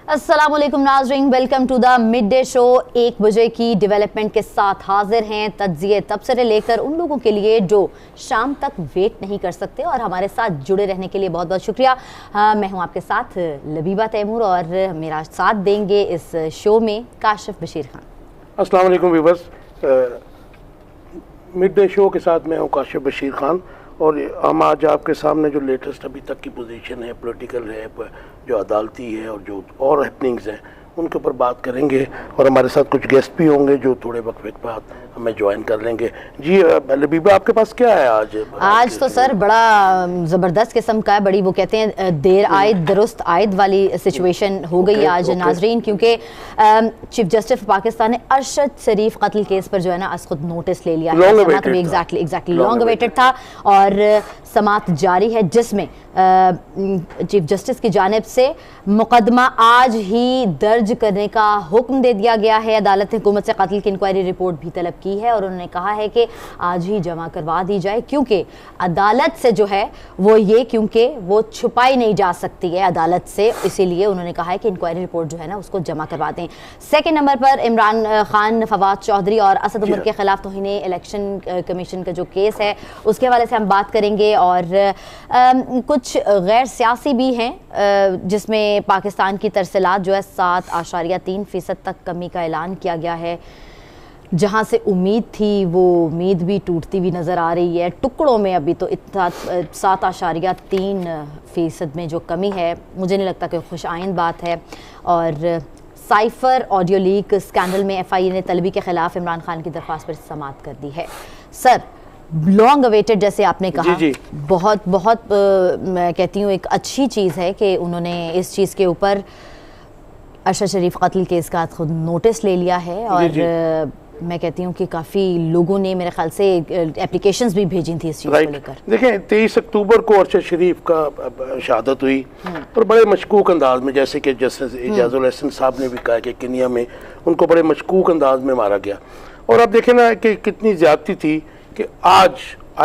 अस्सलाम वालेकुम नाज़रीन, welcome to the mid day show. 1 बजे की डेवलपमेंट के साथ हाजिर हैं तज्जिए तबसरे लेकर उन लोगों के लिए जो शाम तक वेट नहीं कर सकते, और हमारे साथ जुड़े रहने के लिए बहुत बहुत शुक्रिया। मैं हूं आपके साथ लबीबा तैमूर और मेरा साथ देंगे इस शो में काशिफ बशीर खान। अस्सलाम वालेकुम व्यूअर्स, मिड डे शो के साथ मैं हूं काशिफ बशीर खान और हम आज आपके सामने जो लेटेस्ट अभी तक की पोजीशन है, पॉलिटिकल है, जो अदालती है और जो और हैपनिंग्स हैं उनके ऊपर बात करेंगे। और हमारे साथ कुछ गेस्ट भी होंगे जो थोड़े वक्त बाद हमें ज्वाइन कर लेंगे। जी लबीबा, आपके पास क्या है आज? आज तो सर बड़ा ज़बरदस्त किस्म का है, बड़ी वो कहते हैं देर आयद दुरुस्त आयद वाली सिचुएशन हो गई आज नाजरीन, क्योंकि चीफ जस्टिस पाकिस्तान ने अरशद शरीफ कत्ल केस पर जो है ना आज खुद नोटिस ले लिया है। एग्जैक्टली लॉन्ग अवेटेड था और समात जारी है, जिसमें चीफ जस्टिस की जानिब से मुकदमा आज ही दर्ज करने का हुक्म दे दिया गया है। अदालत ने हुकूमत से कत्ल की इंक्वायरी रिपोर्ट भी तलब की है और उन्होंने कहा है कि आज ही जमा करवा दी जाए, क्योंकि अदालत से जो है क्योंकि वो छुपाई नहीं जा सकती है अदालत से, इसीलिए उन्होंने कहा है कि इंक्वायरी रिपोर्ट जो है ना उसको जमा करवा दें। सेकेंड नंबर पर इमरान खान, फवाद चौधरी और असद उमर के खिलाफ तौहीन इलेक्शन कमीशन का जो केस है उसके हवाले से हम बात करेंगे। और कुछ गैर सियासी भी हैं जिसमें पाकिस्तान की तरसीलात जो है 7.3% तक कमी का ऐलान किया गया है। जहां से उम्मीद थी वो उम्मीद भी टूटती हुई नज़र आ रही है। टुकड़ों में अभी तो 7.3% में जो कमी है मुझे नहीं लगता कि खुश आइंद बात है। और साइफर ऑडियो लीक स्कैंडल में FIA ने तलबी के खिलाफ इमरान खान की दरख्वास्त पर समाअत कर दी है। सर, लॉन्ग अवेटेड जैसे आपने कहा, बहुत बहुत मैं कहती हूँ एक अच्छी चीज़ है कि उन्होंने इस चीज़ के ऊपर अरशद शरीफ कत्ल केस का खुद नोटिस ले लिया है। और मैं कहती हूँ कि काफ़ी लोगों ने मेरे ख्याल से एप्लीकेशंस भी भेजी थी इस चीज़ को लेकर। देखें, 23 अक्टूबर को अरशद शरीफ का शहादत हुई और बड़े मशकूक अंदाज में, जैसे कि जस्टिस इजाजुल हसन साहब ने भी कहा कि केन्या में उनको बड़े मशकूक अंदाज में मारा गया। और अब देखें ना कि कितनी ज़्यादती थी कि आज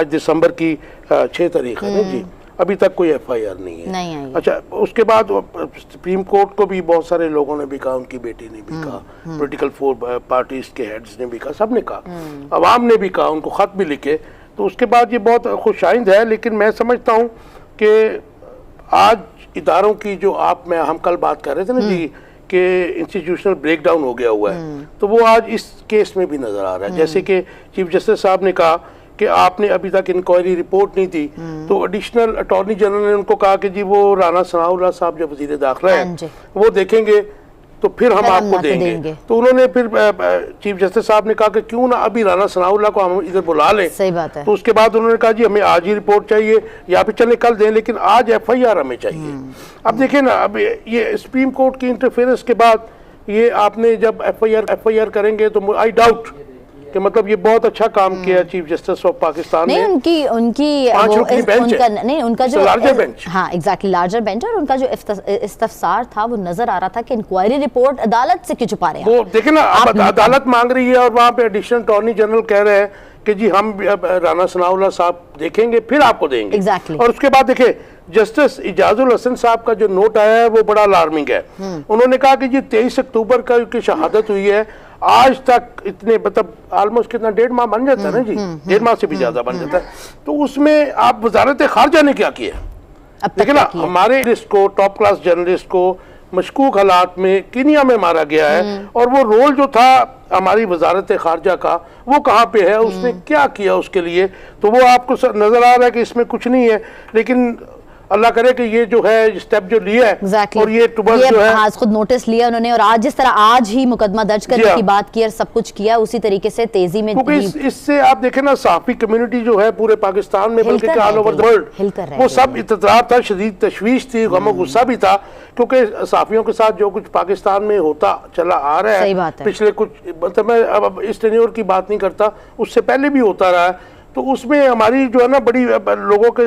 दिसंबर की 6 तारीख है ना जी, अभी तक कोई FIR नहीं है। अच्छा, उसके बाद सुप्रीम कोर्ट को भी बहुत सारे लोगों ने भी कहा, उनकी बेटी ने भी कहा, पॉलिटिकल पार्टीज के हेड्स ने भी कहा, सब ने कहा, अवाम ने भी कहा, उनको ख़त भी लिखे। तो उसके बाद ये बहुत खुशाइंद है। लेकिन मैं समझता हूँ कि आज इदारों की जो हम कल बात कर रहे थे ना जी कि इंस्टीट्यूशनल ब्रेकडाउन हो गया हुआ है, तो वो आज इस केस में भी नज़र आ रहा है। जैसे कि चीफ जस्टिस साहब ने कहा कि आपने अभी तक इंक्वायरी रिपोर्ट नहीं दी, तो एडिशनल अटॉर्नी जनरल ने उनको कहा कि जी वो राना सनाउल्लाह साहब जो वजीर दाखिला है वो देखेंगे तो फिर हम आपको देंगे। तो उन्होंने फिर चीफ जस्टिस साहब ने कहा कि क्यों ना अभी राना सनाउल्लाह को हम इधर बुला लें। सही बात है। तो उसके बाद उन्होंने कहा जी हमें आज ही रिपोर्ट चाहिए, या फिर चले कल दें, लेकिन आज FIR हमें चाहिए। अब देखिए ना, अब ये सुप्रीम कोर्ट की इंटरफेरेंस के बाद ये आपने जब FIR करेंगे तो आई डाउट कि मतलब ये बहुत अच्छा काम किया चीफ जस्टिस ऑफ पाकिस्तान ने। उनका जो लार्जर बेंच और उनका जो इस्तफसार था वो नजर आ रहा था कि इंक्वायरी रिपोर्ट अदालत से क्यों छुपा रहे हैं। वो देखे ना, अब अदालत मांग रही है और वहाँ पे एडिशनल अटॉर्नी जनरल कह रहे हैं कि जी हम राना सनाउल्लाह साहब देखेंगे फिर आपको देंगे। और उसके बाद देखे जस्टिस इजाजुल हसन साहब का जो नोट आया है वो बड़ा अलार्मिंग है। उन्होंने कहा कि जी 23 अक्टूबर की शहादत हुई है, आज तक इतने मतलब ऑलमोस्ट कितना 1.5 माह बन जाता है ना जी, 1.5 माह से भी ज्यादा बन जाता है। तो उसमें आप वजारत खारजा ने क्या किया? देखिए ना, हमारे को टॉप क्लास जर्नलिस्ट को मशकूक हालात में केन्या में मारा गया है, और वो रोल जो था हमारी वजारत खारजा का वो कहाँ पे है, उसने क्या किया उसके लिए? तो वो आपको नजर आ रहा है कि इसमें कुछ नहीं है। लेकिन अल्लाह करे कि ये जो है स्टेप जो लिया है और ये जो है आज खुद नोटिस लिया उन्होंने, और आज जिस तरह आज ही मुकदमा दर्ज करने की बात की और सब कुछ किया उसी तरीके से तेजी में, क्योंकि इससे आप देखें ना सहाफी कम्युनिटी जो है पूरे पाकिस्तान में बल्कि ऑल ओवर द वर्ल्ड वो सब इत्तरार था, शदीद तशवीश थी, गम गुस्सा भी था, क्योंकि सहाफियों के साथ जो कुछ पाकिस्तान में होता चला आ रहा है पिछले कुछ, मतलब मैं अब इस टेन्योर की बात नहीं करता, उससे पहले भी होता रहा है। तो उसमें हमारी जो है ना बड़ी लोगों के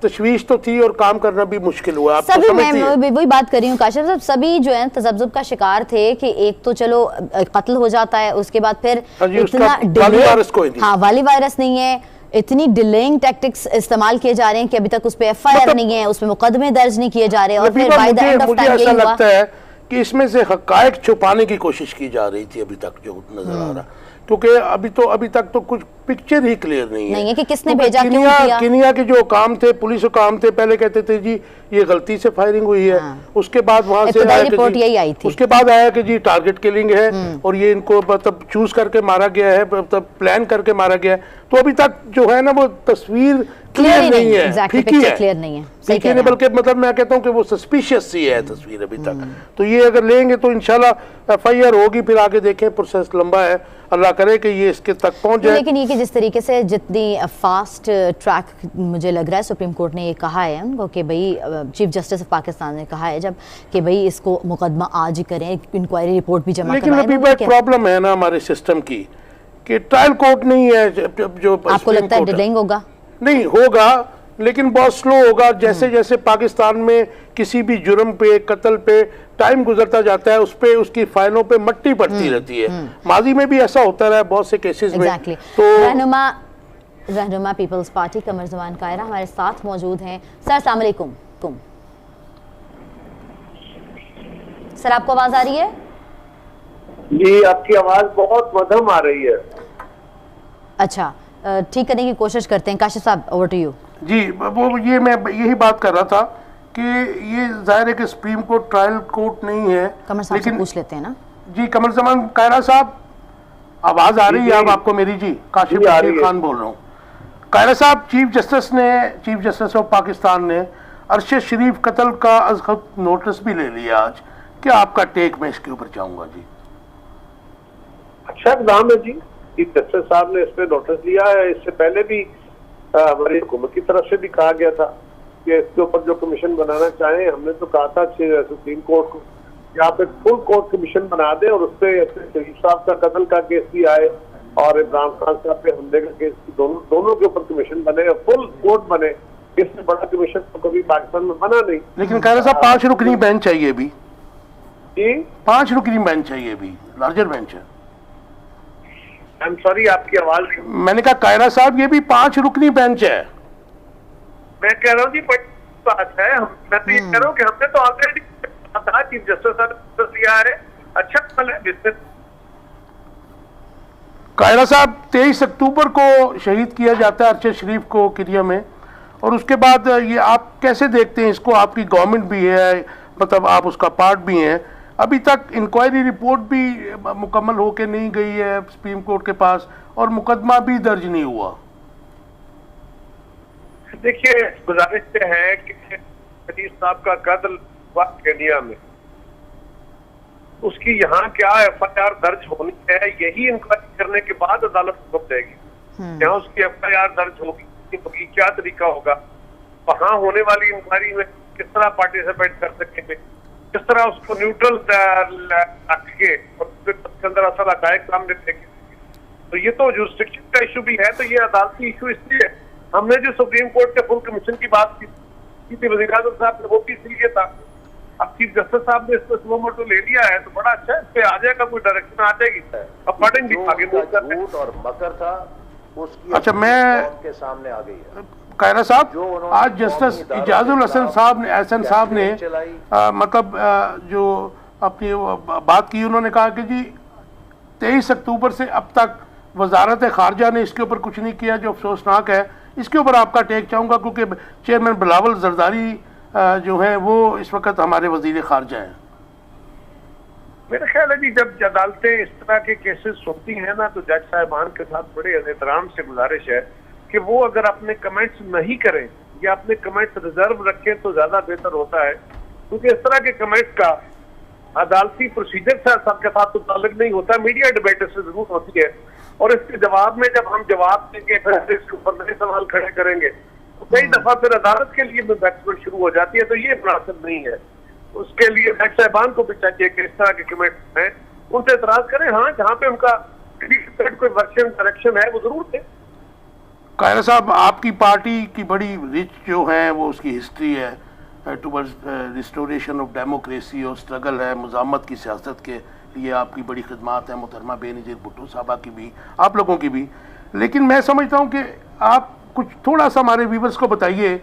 तशवीश तो थी और काम करना भी मुश्किल हुआ। आप सभी मैं वही बात कर रही हूँ काशिफ साहब, सभी जो है तजब्जुब का शिकार थे कि एक तो चलो कत्ल हो जाता है, उसके बाद फिर इतना वाली वायरस नहीं है, इतनी डिलेइंग टैक्टिक्स इस्तेमाल किए जा रहे हैं कि अभी तक उस पर FIR नहीं है, उसमें मुकदमे दर्ज नहीं किए जा रहे, और फिर by the end of time ऐसा लगता है कि इसमें से हक़ाइक़ छुपाने की कोशिश की जा रही थी अभी तक जो नजर आ रहा, क्योंकि अभी तक तो कुछ पिक्चर ही क्लियर नहीं है कि किसने भेजा, क्यों किया। किनिया के जो काम थे, पुलिस के काम थे, पहले कहते थे जी ये गलती से फायरिंग हुई है, उसके बाद वहां से रिपोर्ट यही आई थी, उसके बाद आया कि जी टारगेट किलिंग है और ये इनको मतलब चूज करके मारा गया है, मतलब प्लान करके मारा गया है। तो अभी तक जो है ना वो तस्वीर क्लियर नहीं है, फीकी है, क्लियर नहीं है, फीकी नहीं, बल्कि मतलब मैं कहता हूँ कि वो सस्पिशियस सी है तस्वीर अभी तक। तो ये अगर लेंगे तो इंशाल्लाह FIR होगी, फिर आगे देखें, प्रोसेस लंबा है, अल्लाह करे कि ये इसके तक पहुंच जाए। लेकिन ये कि जिस तरीके से जितनी फास्ट ट्रैक मुझे लग रहा है सुप्रीम कोर्ट ने ये कहा है उनको कि भाई चीफ जस्टिस ऑफ पाकिस्तान ने कहा है जब कि भाई इसको मुकदमा आज ही करें, इंक्वायरी रिपोर्ट भी जमा कराएं। लेकिन अभी एक प्रॉब्लम है ना हमारे सिस्टम की कि ट्रायल कोर्ट नहीं है जो आपको लगता है डिलेइंग होगा? नहीं होगा, लेकिन बहुत स्लो होगा। जैसे जैसे पाकिस्तान में किसी भी जुर्म पे, कत्ल पे टाइम गुजरता जाता है, उस पे उसकी फाइलों पे मट्टी पड़ती रहती है। माजी में भी ऐसा होता रहा है बहुत से केसेस में। तो रहनुमा पीपल्स पार्टी कमर जमान कायरा हमारे साथ मौजूद हैं। सर अस्सलाम वालेकुम। सर आपको आवाज आ रही है? जी आपकी आवाज बहुत मध्यम आ रही है। अच्छा, ठीक करने की कोशिश करते हैं। काशिफ साहब ओवर टू यू। जी वो ये मैं यही बात कर रहा था कि ये जाहिर है कि सुप्रीम कोर्ट ट्रायल कोर्ट नहीं है, कमर साहब से पूछ लेते हैं ना। जी कमर जमान कायरा साहब आवाज आ रही है अब आपको मेरी? जी काशिफ खान बोल रहा हूँ। कायरा साहब, चीफ जस्टिस ऑफ पाकिस्तान ने अरशद शरीफ कत्ल का अज़ खुद नोटिस भी ले लिया आज। क्या आपका टेक? मैं इसके ऊपर चाहूंगा जी। अच्छा इक़दाम है जी, चीफ जस्टिस साहब ने इस पे नोटिस लिया है। इससे पहले भी हमारी हुकूमत की तरफ से भी कहा गया था कि इसके ऊपर जो कमीशन बनाना चाहें, हमने तो कहा था सुप्रीम कोर्ट को कि आप एक फुल कोर्ट कमीशन बना दें और उस पर शरीफ साहब का कत्ल का केस भी आए और इमरान खान साहब पे हमले का केस, दोनों के ऊपर कमीशन बने और फुल कोर्ट बने। इससे बड़ा कमीशन तो कभी पाकिस्तान में बना नहीं। लेकिन कायरा साहब 5 रुकनी बेंच चाहिए भी जी, 5 रुकनी बेंच चाहिए भी, लार्जर बेंच है। आई एम सॉरी आपकी आवाज। मैंने कहा कायरा साहब ये भी 5 रुकनी बेंच है। मैं कह रहा हूँ जी बड़ी बात है। मैं तो ये कह रहा हूँ कि हमने तो ऑलरेडी चीफ जस्टिस साहब लिया है। अच्छा कल है जिससे कायरा साहब 23 अक्टूबर को शहीद किया जाता है अरशद शरीफ को किनिया में, और उसके बाद ये आप कैसे देखते हैं इसको? आपकी गवर्नमेंट भी है, मतलब आप उसका पार्ट भी हैं। अभी तक इंक्वायरी रिपोर्ट भी मुकम्मल होके नहीं गई है सुप्रीम कोर्ट के पास और मुकदमा भी दर्ज नहीं हुआ। देखिए गुजारिश से है कि शरीफ साहब का कत्ल हुआ केनिया में, उसकी यहाँ क्या FIR दर्ज होनी है, यही इंक्वायरी करने के बाद अदालत हुक्म देगी। यहाँ उसकी FIR दर्ज होगी, क्या तरीका होगा, वहां होने वाली इंक्वायरी में किस तरह पार्टिसिपेट कर सकेंगे, किस तरह उसको न्यूट्रल रख के उसके अंदर असल हकायक सामने देखेंगे। तो ये तो जुरिस्डिक्शन का इशू भी है। तो ये अदालती इशू इसलिए हमने जो सुप्रीम कोर्ट के फुल कमीशन की बात की थी वज़ीर आज़म साहब ने, वो भी इसलिए था। अब चीफ जस्टिस साहब ने इसको स्लो मोटो ले लिया है तो बड़ा अच्छा है, इस पे आ जाएगा, कोई डायरेक्शन आ जाएगी अकॉर्डिंगली आगे मूव करते हैं। और मकर था उसकी अच्छा मैं के सामने आ गई है। कायरा साहब आज जस्टिस इजाजुल हसन साहब ने मतलब जो अपनी बात की, उन्होंने कहा कि जी 23 अक्टूबर से अब तक वजारत खारजा ने इसके ऊपर कुछ नहीं किया, जो अफसोसनाक है। इसके ऊपर आपका टेक चाहूँगा क्योंकि चेयरमैन बिलावल जरदारी जो हैं वो इस वक्त हमारे वजीर खारजा हैं। मेरा ख्याल है जी जब अदालतें इस तरह के केसेस सुनती हैं ना तो जज साहिबान के साथ बड़े एहतराम से गुजारिश है कि वो अगर अपने कमेंट्स नहीं करें या अपने कमेंट्स रिजर्व रखें तो ज्यादा बेहतर होता है, क्योंकि इस तरह के कमेंट्स का अदालती प्रोसीजर के साथ तो ताल्लुक नहीं होता, मीडिया डिबेट से जरूर होती है। और इसके जवाब में जब हम जवाब देंगे फिर इसके ऊपर नए सवाल खड़े करेंगे तो कई दफा फिर अदालत के लिए बैकवर्ड शुरू हो जाती है। तो ये मुनासिब नहीं है। उसके लिए जज साहिबान को भी चाहिए कि इस तरह के कमेंट्स हैं उनसे एतराज करें। हाँ, जहाँ पे उनका कोई वर्जन डायरेक्शन है वो जरूर दें। कायरा साहब आपकी पार्टी की बड़ी रिच जो है वो उसकी हिस्ट्री है टुवर्ड्स रिस्टोरेशन ऑफ डेमोक्रेसी और स्ट्रगल है, मुजामत की सियासत के लिए आपकी बड़ी खिदमात है, मोहतरमा बेनज़ीर भुट्टो साहबा की भी, आप लोगों की भी। लेकिन मैं समझता हूँ कि आप कुछ थोड़ा सा हमारे व्यूवर्स को बताइए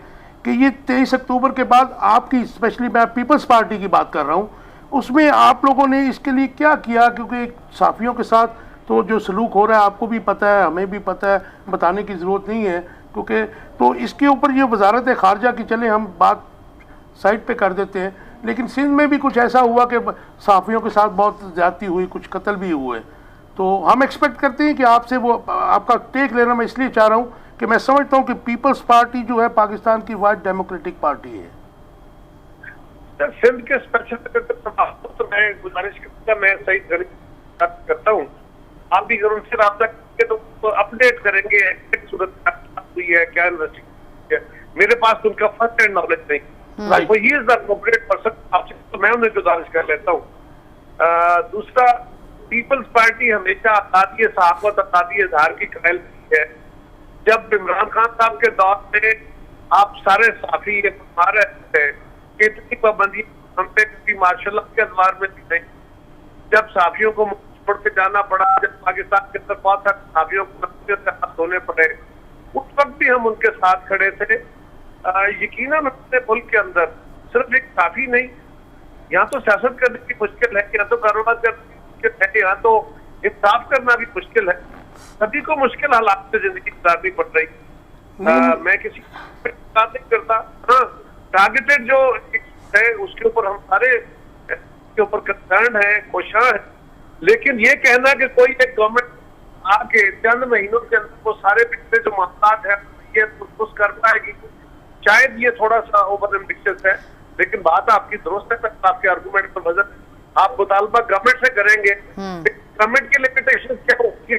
कि ये 23 अक्टूबर के बाद आपकी, स्पेशली मैं पीपल्स पार्टी की बात कर रहा हूँ, उसमें आप लोगों ने इसके लिए क्या किया? क्योंकि सहाफ़ियों के साथ तो जो सलूक हो रहा है आपको भी पता है, हमें भी पता है, बताने की ज़रूरत नहीं है, क्योंकि तो इसके ऊपर ये वजारत ख़ारजा की चले हम बात साइड पे कर देते हैं, लेकिन सिंध में भी कुछ ऐसा हुआ कि सहाफ़ियों के साथ बहुत ज़्यादती हुई, कुछ कत्ल भी हुए। तो हम एक्सपेक्ट करते हैं कि आपसे वो आपका टेक लेना मैं इसलिए चाह रहा हूँ कि मैं समझता हूँ कि पीपल्स पार्टी जो है पाकिस्तान की वाइट डेमोक्रेटिक पार्टी है। सिंध के स्पेशल तो मैं गुजारिश करूँगा, मैं सही करता हूँ, आप भी अगर उनसे रब्ता करेंगे तो अपडेट करेंगे सूरत हुई है क्या इन्वेस्टिगेशन है। मेरे पास उनका फर्स्ट हैंड नॉलेज नहीं, वो he is the appropriate person, आपसे तो मैं उन्हें गुजारिश कर लेता हूँ। दूसरा, पीपल्स पार्टी हमेशा आजादी सहाफत, आजादी इजहार की कायल है। जब इमरान खान साहब के दौर में आप सारे साफी ये फरमा रहे थे कि इतनी पाबंदी हम पे कभी मार्शल के अदवार में नहीं, जब साफियों को छोड़ के जाना पड़ा, जब पाकिस्तान के अंदर बहुत सारे साफियों को हाथ धोने पड़े, उस वक्त भी हम उनके साथ खड़े थे। यकीनन अपने मुल्क के अंदर सिर्फ एक साफी नहीं, यहाँ तो सियासत करने की मुश्किल है, यहाँ तो कारोबार करने की मुश्किल है, यहाँ तो इंसाफ करना भी मुश्किल है। सभी को मुश्किल हालात से जिंदगी गुजारनी पड़ रही। मैं किसी बात नहीं करता, हाँ टारगेटेड जो है उसके ऊपर हम सारे के ऊपर कंसर्न है, कोशिश है, लेकिन ये कहना कि कोई एक गवर्नमेंट आके चंद महीनों के अंदर वो सारे पिछले जो मामलात है ये कुछ कर पाएगी, शायद ये थोड़ा सा ओवर एम्बिशियस है। लेकिन बात आपकी दुरुस्त है, आपके आर्गूमेंट पर वजन आप मुतालबा गवर्नमेंट से करेंगे, गवर्नमेंट की लिमिटेशन क्या होगी?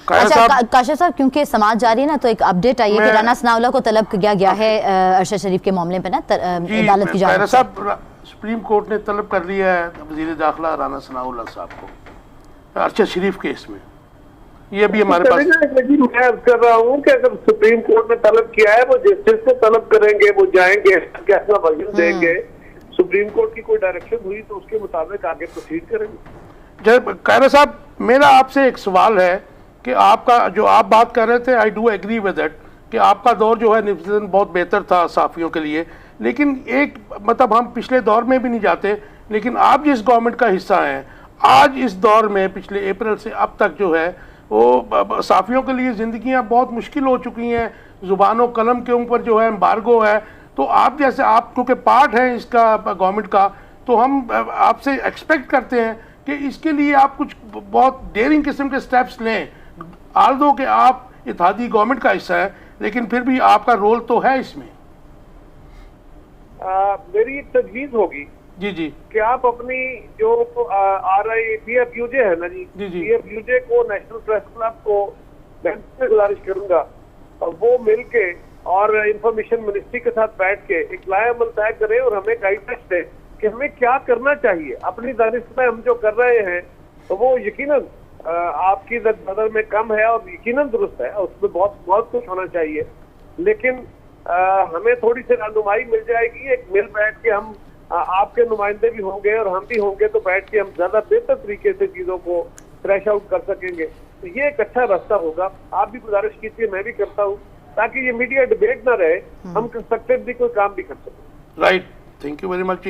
अच्छा काशिफ साहब, क्योंकि समाज जारी है ना, तो एक अपडेट आई है कि राना सनाउल्लाह को तलब किया गया है अरशद शरीफ के मामले पे ना अदालत की जानिब से। सुप्रीम कोर्ट ने तलब कर लिया है वज़ीर दाखिला राना सनाउल्लाह साहब को अरशद शरीफ केस में। ये भी हमारे पास मैं कर रहा हूँ कि अगर सुप्रीम कोर्ट ने तलब किया है, वो जिससे तलब करेंगे वो जाएंगे, कैसा वर्जन देंगे, सुप्रीम कोर्ट की कोई डायरेक्शन हुई तो उसके मुताबिक आगे प्रोसीड करेंगे। जब कायरा साहब, मेरा आपसे एक सवाल है कि आपका जो आप बात कर रहे थे, I do agree with that कि आपका दौर जो है निस्बतन बहुत बेहतर था साफियों के लिए, लेकिन एक मतलब हम पिछले दौर में भी नहीं जाते, लेकिन आप जिस गवर्नमेंट का हिस्सा हैं आज इस दौर में पिछले अप्रैल से अब तक जो है वो साफियों के लिए ज़िंदगियां बहुत मुश्किल हो चुकी हैं, ज़ुबान कलम के ऊपर जो है एम्बार्गो है। तो आप जैसे आप क्योंकि पार्ट हैं इसका गवर्नमेंट का, तो हम आपसे एक्सपेक्ट करते हैं कि इसके लिए आप कुछ बहुत डेयरिंग किस्म के स्टेप्स लें। आल दो कि आप इत्तेहादी गवर्नमेंट का हिस्सा है, लेकिन फिर भी आपका रोल तो है इसमें। मेरी तजवीज़ होगी जी जी कि आप अपनी जो PFUJ है ना जी, PFUJ को नेशनल प्रेस क्लब को मैं गुजारिश करूंगा वो मिलके और इंफॉर्मेशन मिनिस्ट्री के साथ बैठ के एक लाएअमल तय करें और हमें गाइडेंस दें कि हमें क्या करना चाहिए। अपनी दानिश में हम जो कर रहे हैं तो वो यकीनन आपकी नजर में कम है और यकीनन दुरुस्त है, उसमें बहुत कुछ होना चाहिए, लेकिन हमें थोड़ी सी रहनुमाई मिल जाएगी। एक मिल बैठ के हम आपके नुमाइंदे भी होंगे और हम भी होंगे, तो बैठ के हम ज्यादा बेहतर तरीके से चीजों को थ्रेश आउट कर सकेंगे। तो ये एक अच्छा रास्ता होगा। आप भी गुजारिश कीजिए, मैं भी करता हूँ, ताकि ये मीडिया डिबेट ना रहे, हम कंस्ट्रक्टिवली कोई काम भी कर सकें। Right, thank you very much.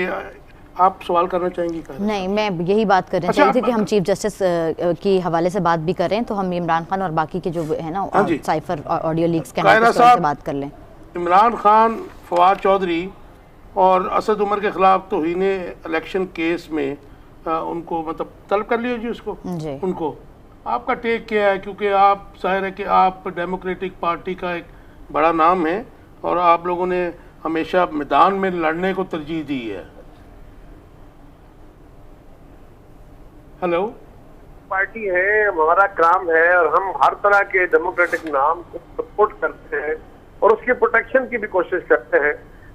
आप सवाल करना चाहेंगी? नहीं, मैं यही बात करना चाह रही थी कि हम चीफ जस्टिस के हवाले से बात भी कर रहे हैं, तो हम इमरान खान और बाकी के जो है ना साइफर ऑडियो लीक्स के से बात कर लें। इमरान खान, फवाद चौधरी और असद उमर के खिलाफ तौहीन इलेक्शन केस में उनको मतलब तलब कर लिया जी उसको जी। उनको आपका टेक क्या है? क्योंकि आप जाहिर है कि आप डेमोक्रेटिक पार्टी का एक बड़ा नाम है और आप लोगों ने हमेशा मैदान में लड़ने को तरजीह दी है। हेलो, पार्टी है, हमारा काम है और हम हर तरह के डेमोक्रेटिक नाम को सपोर्ट करते हैं और उसकी प्रोटेक्शन की भी कोशिश करते हैं,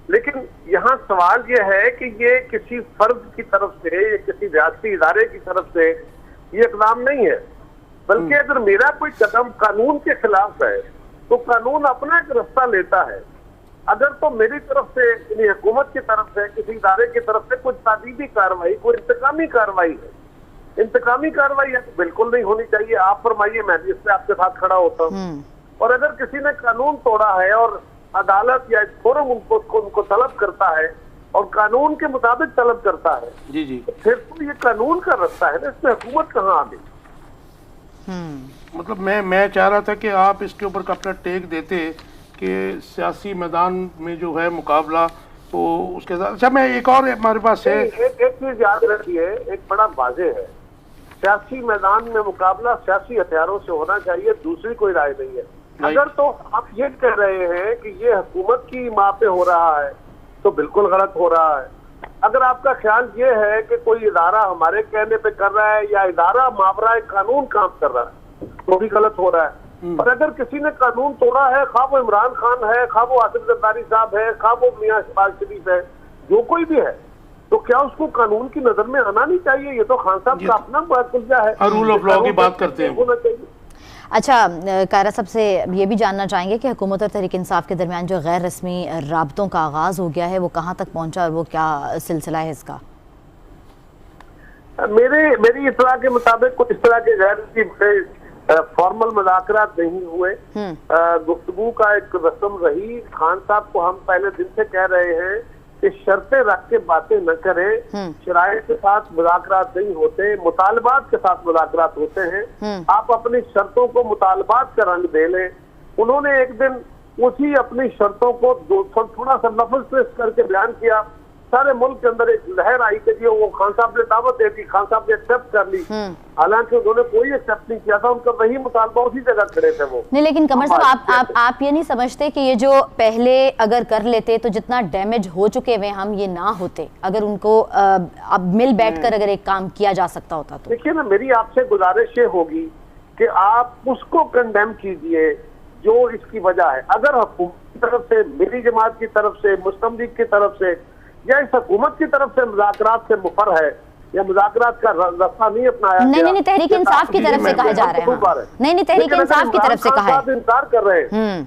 लेकिन यहाँ सवाल ये है कि ये किसी फर्द की तरफ से या किसी सियासी इदारे की तरफ से ये इकदाम नहीं है, बल्कि अगर मेरा कोई कदम कानून के खिलाफ है तो कानून अपना एक रास्ता लेता है। अगर तो मेरी तरफ से यानी हुकूमत की तरफ से किसी इदारे की तरफ से कोई तादीबी कार्रवाई, कोई इंतकामी कार्रवाई है, इंतकामी कार्रवाई है तो बिल्कुल नहीं होनी चाहिए। आप फरमाइए, मैं भी इससे आपके साथ खड़ा होता हूँ। और अगर किसी ने कानून तोड़ा है और अदालत या फोरम उनको तलब करता है और कानून के मुताबिक तलब करता है, जी जी, तो फिर तो ये कानून का रास्ता है ना, इसमें हुकूमत कहाँ आ गई? मतलब मैं चाह रहा था कि आप इसके ऊपर अपना टेक देते कि सियासी मैदान में जो है मुकाबला तो उसके साथ। अच्छा, मैं एक और हमारे पास है, एक चीज याद रखिए, एक बड़ा वाजे है, सियासी मैदान में मुकाबला सियासी हथियारों से होना चाहिए, दूसरी कोई राय नहीं है। अगर तो आप ये कह रहे हैं कि ये हुकूमत की माँ पे हो रहा है तो बिल्कुल गलत हो रहा है। अगर आपका ख्याल ये है कि कोई इदारा हमारे कहने पे कर रहा है या इदारा मावराए कानून काम कर रहा है तो भी गलत हो रहा है। और अगर किसी ने कानून तोड़ा है, खा वो इमरान खान है, खा वो आसिफ जरदारी साहब है, खा वो मियां शहबाज शरीफ है, जो कोई भी है, तो क्या उसको कानून की नजर में आना नहीं चाहिए? ये तो खान साहब का अपना कुल्जा है, रूल ऑफ लॉ की बात करते हैं। होना चाहिए। अच्छा, कायरा साहब से ये भी जानना चाहेंगे कि हुकूमत और तहरीक इंसाफ के दरमियान जो गैर रस्मी राब्तों का आगाज़ हो गया है वो कहाँ तक पहुँचा और वो क्या सिलसिला है इसका? मेरी इत्तला के मुताबिक कोई इस तरह के गैर फॉर्मल मुज़ाकरात नहीं हुए। गुफ्तगू का एक रस्म रही। खान साहब को हम पहले दिन से कह रहे हैं कि शर्तें रख के बातें न करें, शराइत के साथ मुज़ाकरात नहीं होते, मुतालबात के साथ मुज़ाकरात होते हैं। आप अपनी शर्तों को मुतालबात का रंग दे लें। उन्होंने एक दिन उसी अपनी शर्तों को थोड़ा सा लफ्ज पेश करके बयान किया, सारे मुल्क के अंदर एक लहर आई कि वो खान साहब ने दावत दे दी, खान साहब ने एक्सेप्ट कर ली। हालांकि उन्होंने कोई एक्सेप्ट नहीं किया था, उनका वही मुतालबा उसी जगह खड़े थे वो। नहीं, लेकिन कमर साहब आप ये नहीं समझते कि ये जो पहले अगर कर लेते तो जितना डैमेज हो चुके हुए हम ये ना होते, अगर उनको अब मिल बैठकर अगर एक काम किया जा सकता होता तो? देखिए ना, मेरी आपसे गुजारिश ये होगी कि आप उसको कंडेम कीजिए जो इसकी वजह है। अगर हुकूमत की तरफ से, मेरी जमात की तरफ से, मुस्लिम लीग की तरफ से या इस हुकूमत की तरफ से मुज़ाकरात से मुफर है या मुज़ाकरात का रास्ता नहीं अपनाया, नहीं, तहरीक इंसाफ की तरफ से कहा जा रहा है। नहीं, तहरीक इंसाफ की तरफ से कहा है। इंकार कर रहे हैं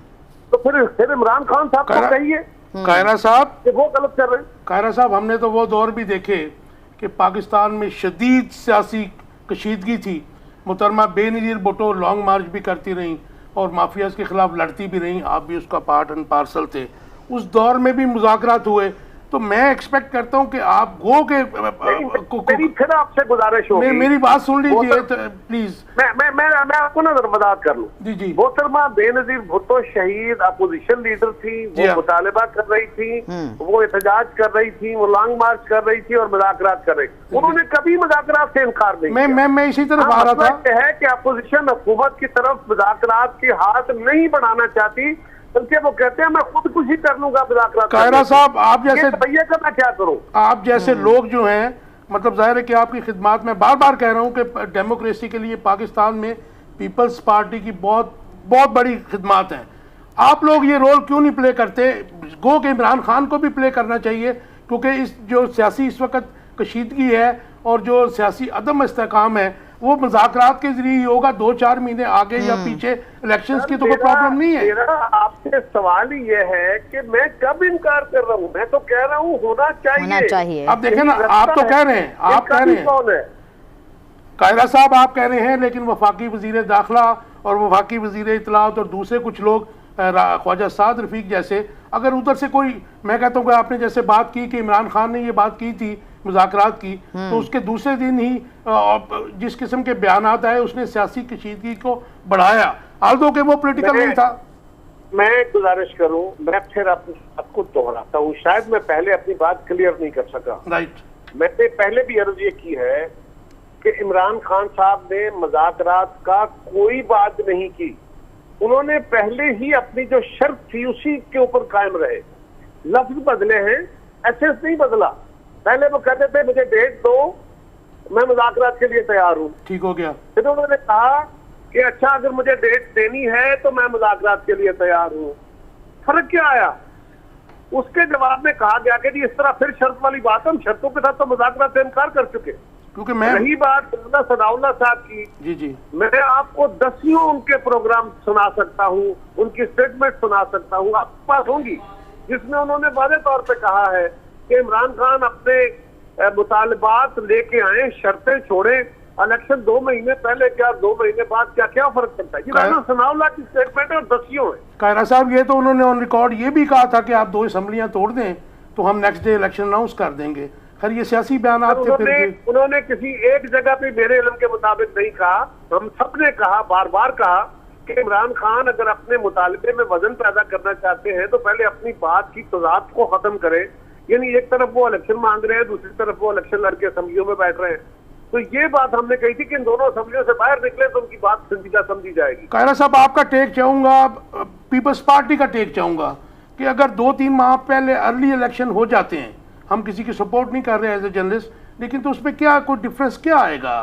तो फिर इमरान खान साहब को कहिए कायरा साहब कि वो गलत कर रहे हैं। कायरा साहब, हमने तो वो दौर भी देखे कि पाकिस्तान में शदीद सियासी कशीदगी थी। मुहतरमा बेनज़ीर भुट्टो लॉन्ग मार्च भी करती रहीं और माफियाज के खिलाफ लड़ती भी रहीं, आप भी उसका पार्ट एंड पार्सल थे। उस दौर में भी मुज़ाकरात हुए, तो मैं एक्सपेक्ट करता हूं कि आप गो के मेरी फिर आपसे गुजारिश होगी, मेरी बात सुन लीजिए प्लीज। मैं आपको ना वजाहत कर लूं। जी जी। मोहतरमा बेनज़ीर भुट्टो शहीद अपोजिशन लीडर थी, वो मुतालबा कर रही थी, वो एहतजाज कर रही थी, वो लॉन्ग मार्च कर रही थी और मुज़ाकरात कर रही थी। उन्होंने कभी मुज़ाकरात से इनकार नहीं किया। मैं इसी तरफ आ रहा था है कि अपोजिशन हुकूमत की तरफ मुज़ाकरात के हाथ नहीं बढ़ाना चाहती, बल्कि वो कहते हैं मैं खुदकुशी कर लूंगा मुज़ाकरात। कायरा साहब, आप जैसे भैया का मैं क्या करूं? आप जैसे लोग जो हैं, मतलब जाहिर है कि आपकी खिदमत में बार बार कह रहा हूं कि डेमोक्रेसी के लिए पाकिस्तान में पीपल्स पार्टी की बहुत बहुत बड़ी खिदमत है। आप लोग ये रोल क्यों नहीं प्ले करते? गो के इमरान खान को भी प्ले करना चाहिए, क्योंकि इस जो सियासी इस वक्त कशीदगी है और जो सियासी अदम इस्तेकाम है वो मुज़ाकरात के जरिए ही होगा। 2-4 महीने आगे या पीछे इलेक्शंस की तो कोई प्रॉब्लम नहीं है। मेरा आपसे सवाल ही ये है कि मैं कब इनकार कर रहा हूँ? मैं तो कह रहा हूँ होना चाहिए। अब देखें ना, आप तो कह रहे हैं, आप कह रहे हैं कायरा साहब, आप कह रहे हैं, लेकिन वफाकी वजीर दाखिला और वफाकी वजीर इत्तलात और दूसरे कुछ लोग ख्वाजा साद रफीक जैसे, अगर उधर से कोई, मैं कहता हूँ कि आपने जैसे बात की कि इमरान खान ने ये बात की थी मुज़ाकरात की, तो उसके दूसरे दिन ही जिस किस्म के बयान आए उसने सियासी कशीदगी को बढ़ाया, आल्दो के वो पॉलिटिकल नहीं था। मैं गुजारिश करूं, मैं फिर आपको दोहराता हूं, शायद मैं पहले अपनी बात क्लियर नहीं कर सका। राइट। मैंने पहले भी अर्ज ये की है कि इमरान खान साहब ने मुज़ाकरात का कोई बात नहीं की। उन्होंने पहले ही अपनी जो शर्त थी उसी के ऊपर कायम रहे। लफ्ज बदले हैं, एसेंस नहीं बदला। पहले वो कहते थे मुझे डेट दो, मैं मुज़ाकरात के लिए तैयार हूँ। ठीक हो गया। फिर उन्होंने कहा कि अच्छा अगर मुझे डेट देनी है तो मैं मुज़ाकरात के लिए तैयार हूँ। फर्क क्या आया? उसके जवाब में कहा गया कि जी इस तरह फिर शर्त वाली बात, हम शर्तों के साथ तो मुज़ाकरात से इनकार कर चुके। क्योंकि मैं रही बात सनाउल्लाह साहब की, जी जी, मैं आपको दसियों उनके प्रोग्राम सुना सकता हूँ, उनकी स्टेटमेंट सुना सकता हूँ, आपके पास होंगी, जिसमें उन्होंने वाज़ेह तौर पे कहा है कि इमरान खान अपने मुतालबात लेके आए, शर्तें छोड़े, इलेक्शन 2 महीने पहले क्या 2 महीने बाद क्या फर्क पड़ता है? ये सनाउल्लाह की स्टेटमेंट है और दसियों है। कायरा साहब, ये तो उन्होंने ऑन रिकॉर्ड ये भी कहा था कि आप 2 असम्बलियां तोड़ दें, तो हम नेक्स्ट डे इलेक्शन अनाउंस कर देंगे। खैर ये सियासी बयान थे फिर। उन्होंने किसी एक जगह पे मेरे इल्म के मुताबिक नहीं कहा, हम सब ने कहा, बार बार कहा कि इमरान खान अगर अपने मुतालबे में वजन पैदा करना चाहते हैं तो पहले अपनी बात की तजाद को खत्म करें। यानी एक तरफ वो इलेक्शन मांग रहे हैं, दूसरी तरफ वो इलेक्शन लड़के असेंबलियों में बैठ रहे हैं। तो ये बात हमने कही थी कि इन दोनों असेंबलियों से बाहर निकले तो उनकी बात संजीदा समझी जाएगी। कायरा साहब आपका टेक चाहूंगा, पीपल्स पार्टी का टेक चाहूंगा कि अगर 2-3 माह पहले अर्ली इलेक्शन हो जाते हैं, हम किसी की सपोर्ट नहीं कर रहे एज ए जर्नलिस्ट, लेकिन तो उसमें क्या कोई डिफरेंस क्या आएगा?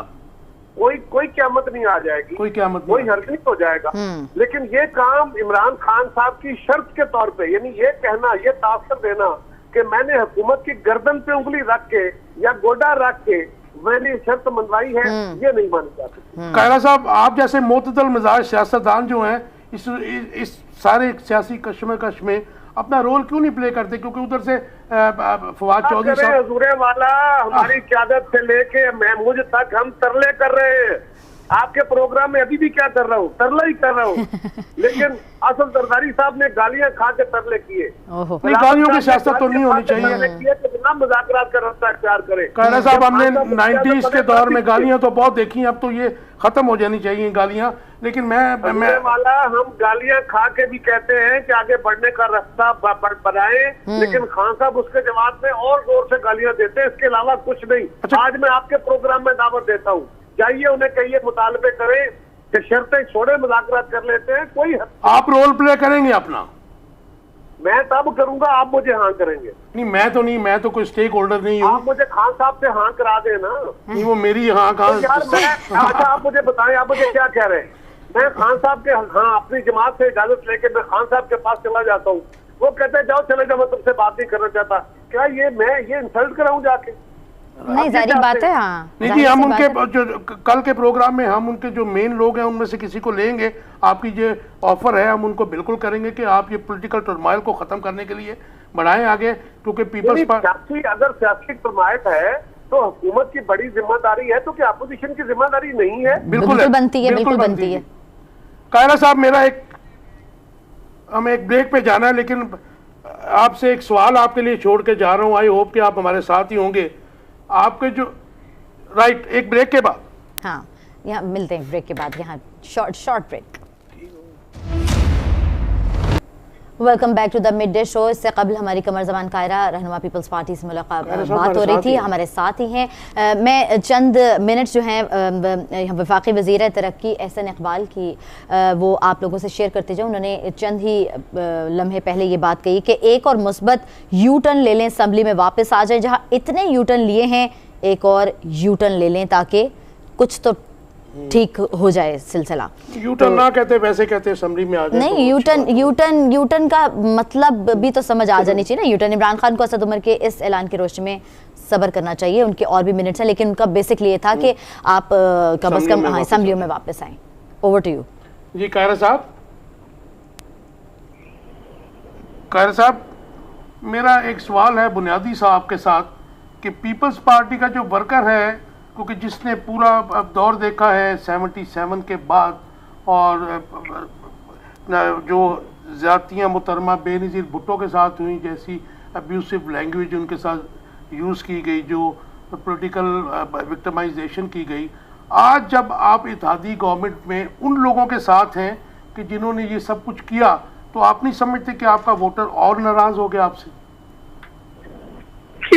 कोई क़यामत नहीं आ जाएगी, कोई क़यामत कोई हर्ज नहीं हो जाएगा। लेकिन ये काम इमरान खान साहब की शर्त के तौर पे, यानी ये कहना, ये तासर देना कि मैंने हुकूमत की गर्दन पे उंगली रख के या गोडा रख के मैंने शर्त मनवाई है, ये नहीं मानी जाती। कायरा साहब आप जैसे मोतदल मिजाज सियासतदान जो हैं इस सारे सियासी कश्मकश में अपना रोल क्यों नहीं प्ले करते? क्योंकि उधर से फवाद चौधरी साहब हजूरे वाला हमारी क़यादत से लेके महमूद तक हम तरले कर रहे हैं। आपके प्रोग्राम में अभी भी क्या कर रहा हूँ, तरला ही कर रहा हूँ। लेकिन असल सरदारी साहब ने गालियां खा के तरले किए। नहीं, गालियों की सियासत तो नहीं होनी चाहिए। कितना मुज़ाकरात का रास्ता इख्तियार करे। कायरा साहब हमने 90s के दौर में गालियां तो बहुत देखी, अब तो ये खत्म हो जानी चाहिए गालियां। लेकिन मैं वाला हम गालियां खा के भी कहते हैं कि आगे बढ़ने का रास्ता बनाए, लेकिन खान साहब उसके जवाब में और जोर से गालियां देते हैं, इसके अलावा कुछ नहीं। अच्छा। आज मैं आपके प्रोग्राम में दावत देता हूँ, जाइए उन्हें कहिए मुतालबे करें कि शर्तें छोड़े, मुज़ाकरात कर लेते हैं। कोई आप रोल प्ले करेंगे अपना? मैं तब करूंगा आप मुझे हाँ करेंगे। नहीं मैं तो कोई स्टेक होल्डर नहीं हूँ। आप मुझे खान साहब से हाँ करा देना। नहीं वो मेरी हाँ कहाँ। अच्छा आप मुझे बताएं, आप मुझे क्या कह रहे हैं? मैं खान साहब के हाँ अपनी जमात से इजाजत लेके मैं खान साहब के पास चला जाता हूँ, वो कहते हैं जाओ चले जाओ, मैं तुमसे बात नहीं करना चाहता। क्या ये इंसल्ट कराऊं जाके? नहीं जारी बात है। हाँ नहीं जी, हम उनके जो कल के प्रोग्राम में हम उनके जो मेन लोग हैं उनमें से किसी को लेंगे। आपकी जो ऑफर है हम उनको बिल्कुल करेंगे कि आप ये पॉलिटिकल टर्माइल को खत्म करने के लिए बढ़ाएं आगे, क्योंकि पीपल्स पार्टी अगर सियासी टर्माइल है तो हुकूमत की बड़ी जिम्मेदारी है, तो क्या अपोजिशन की जिम्मेदारी नहीं है? बिल्कुल बनती है, बिल्कुल बनती है। कायरा साहब हमें एक ब्रेक पे जाना है, लेकिन आपसे एक सवाल आपके लिए छोड़ के जा रहा हूँ। आई होप कि आप हमारे साथ ही होंगे। आपके जो एक ब्रेक के बाद, हाँ यहाँ मिलते हैं ब्रेक के बाद, यहाँ short break. Welcome back to the mid day show. इससे कबल हमारी कमर जमान कायरा रहनुमा पीपल्स पार्टी से मुलाकात बात हो रही थी, हमारे साथ ही हैं। मैं चंद मिनट जो हैं वफाकी वज़ीर तरक्की एहसन इकबाल की वो आप लोगों से शेयर करते जाऊँ। उन्होंने चंद ही लम्हे पहले ये बात कही कि एक और मुस्बत यू टर्न ले लें, असम्बली में वापस आ जाएं। जहाँ इतने यू टर्न लिए हैं, एक और यू टर्न ले लें ताकि कुछ तो ठीक हो जाए सिलसिला। यू टर्न ना कहते वैसे कहते असेंबली में आ जाए। नहीं, यू टर्न का मतलब भी तो समझ आ जानी चाहिए ना। यू टर्न इमरान खान को असद उमर के इस ऐलान के रोश में सब्र करना चाहिए। उनके और भी मिनट्स हैं, लेकिन उनका बेसिकली ये था कि आप कम अज कम असेंबलियों में वापस आए। ओवर टू यू जी कायरा साहब, मेरा एक सवाल है बुनियादी सा आपके साथ कि पीपल्स पार्टी का जो वर्कर है, क्योंकि जिसने पूरा दौर देखा है 77 के बाद, और जो ज़्यादतियाँ मुहतरमा बेनज़ीर भुट्टो के साथ हुई, जैसी अब्यूसिव लैंग्वेज उनके साथ यूज़ की गई, जो पॉलिटिकल विक्टिमाइजेशन की गई, आज जब आप इत्तेहादी गवर्नमेंट में उन लोगों के साथ हैं कि जिन्होंने ये सब कुछ किया, तो आप नहीं समझते कि आपका वोटर और नाराज़ हो गया आपसे?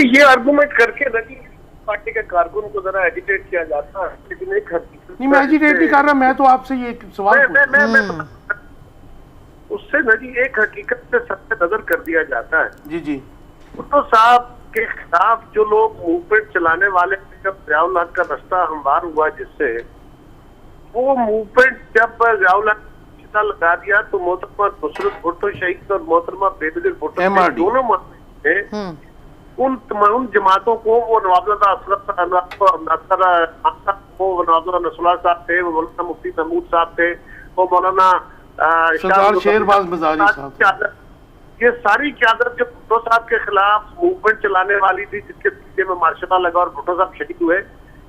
ये आर्गूमेंट करके नहीं पार्टी के कारकुन को जरा एजिटेट किया जाता है, लेकिन एक नहीं, मैं एजिटेट नहीं कर रहा, मैं तो आपसे ये सवाल उससे नहीं, एक हकीकत से सत्य नजर कर दिया जाता है। जी भुट्टो साहब के खिलाफ जो लोग मूवमेंट चलाने वाले, जब ज़ियाउल हक का रास्ता हमवार हुआ जिससे, वो मूवमेंट जब ज़ियाउल हक चिता लगा दिया तो मोहतरमा नुसरत भुट्टो शहीद और मोहतरमा बेनज़ीर भुट्टो दोनों मामले उन तमाम जमातों को, वो नवाबुल्लाह अशरफ वो नवाबुल्लाह नसरुल्लाह साहब थे, वो मौलाना मुफ्ती महमूद साहब थे, वो मौलाना शेरबाज मज़ारी साहब, ये सारी क़यादत जो भुट्टो साहब के खिलाफ मूवमेंट चलाने वाली थी, जिसके नतीजे में मार्शल लगा और भुट्टो साहब शहीद हुए,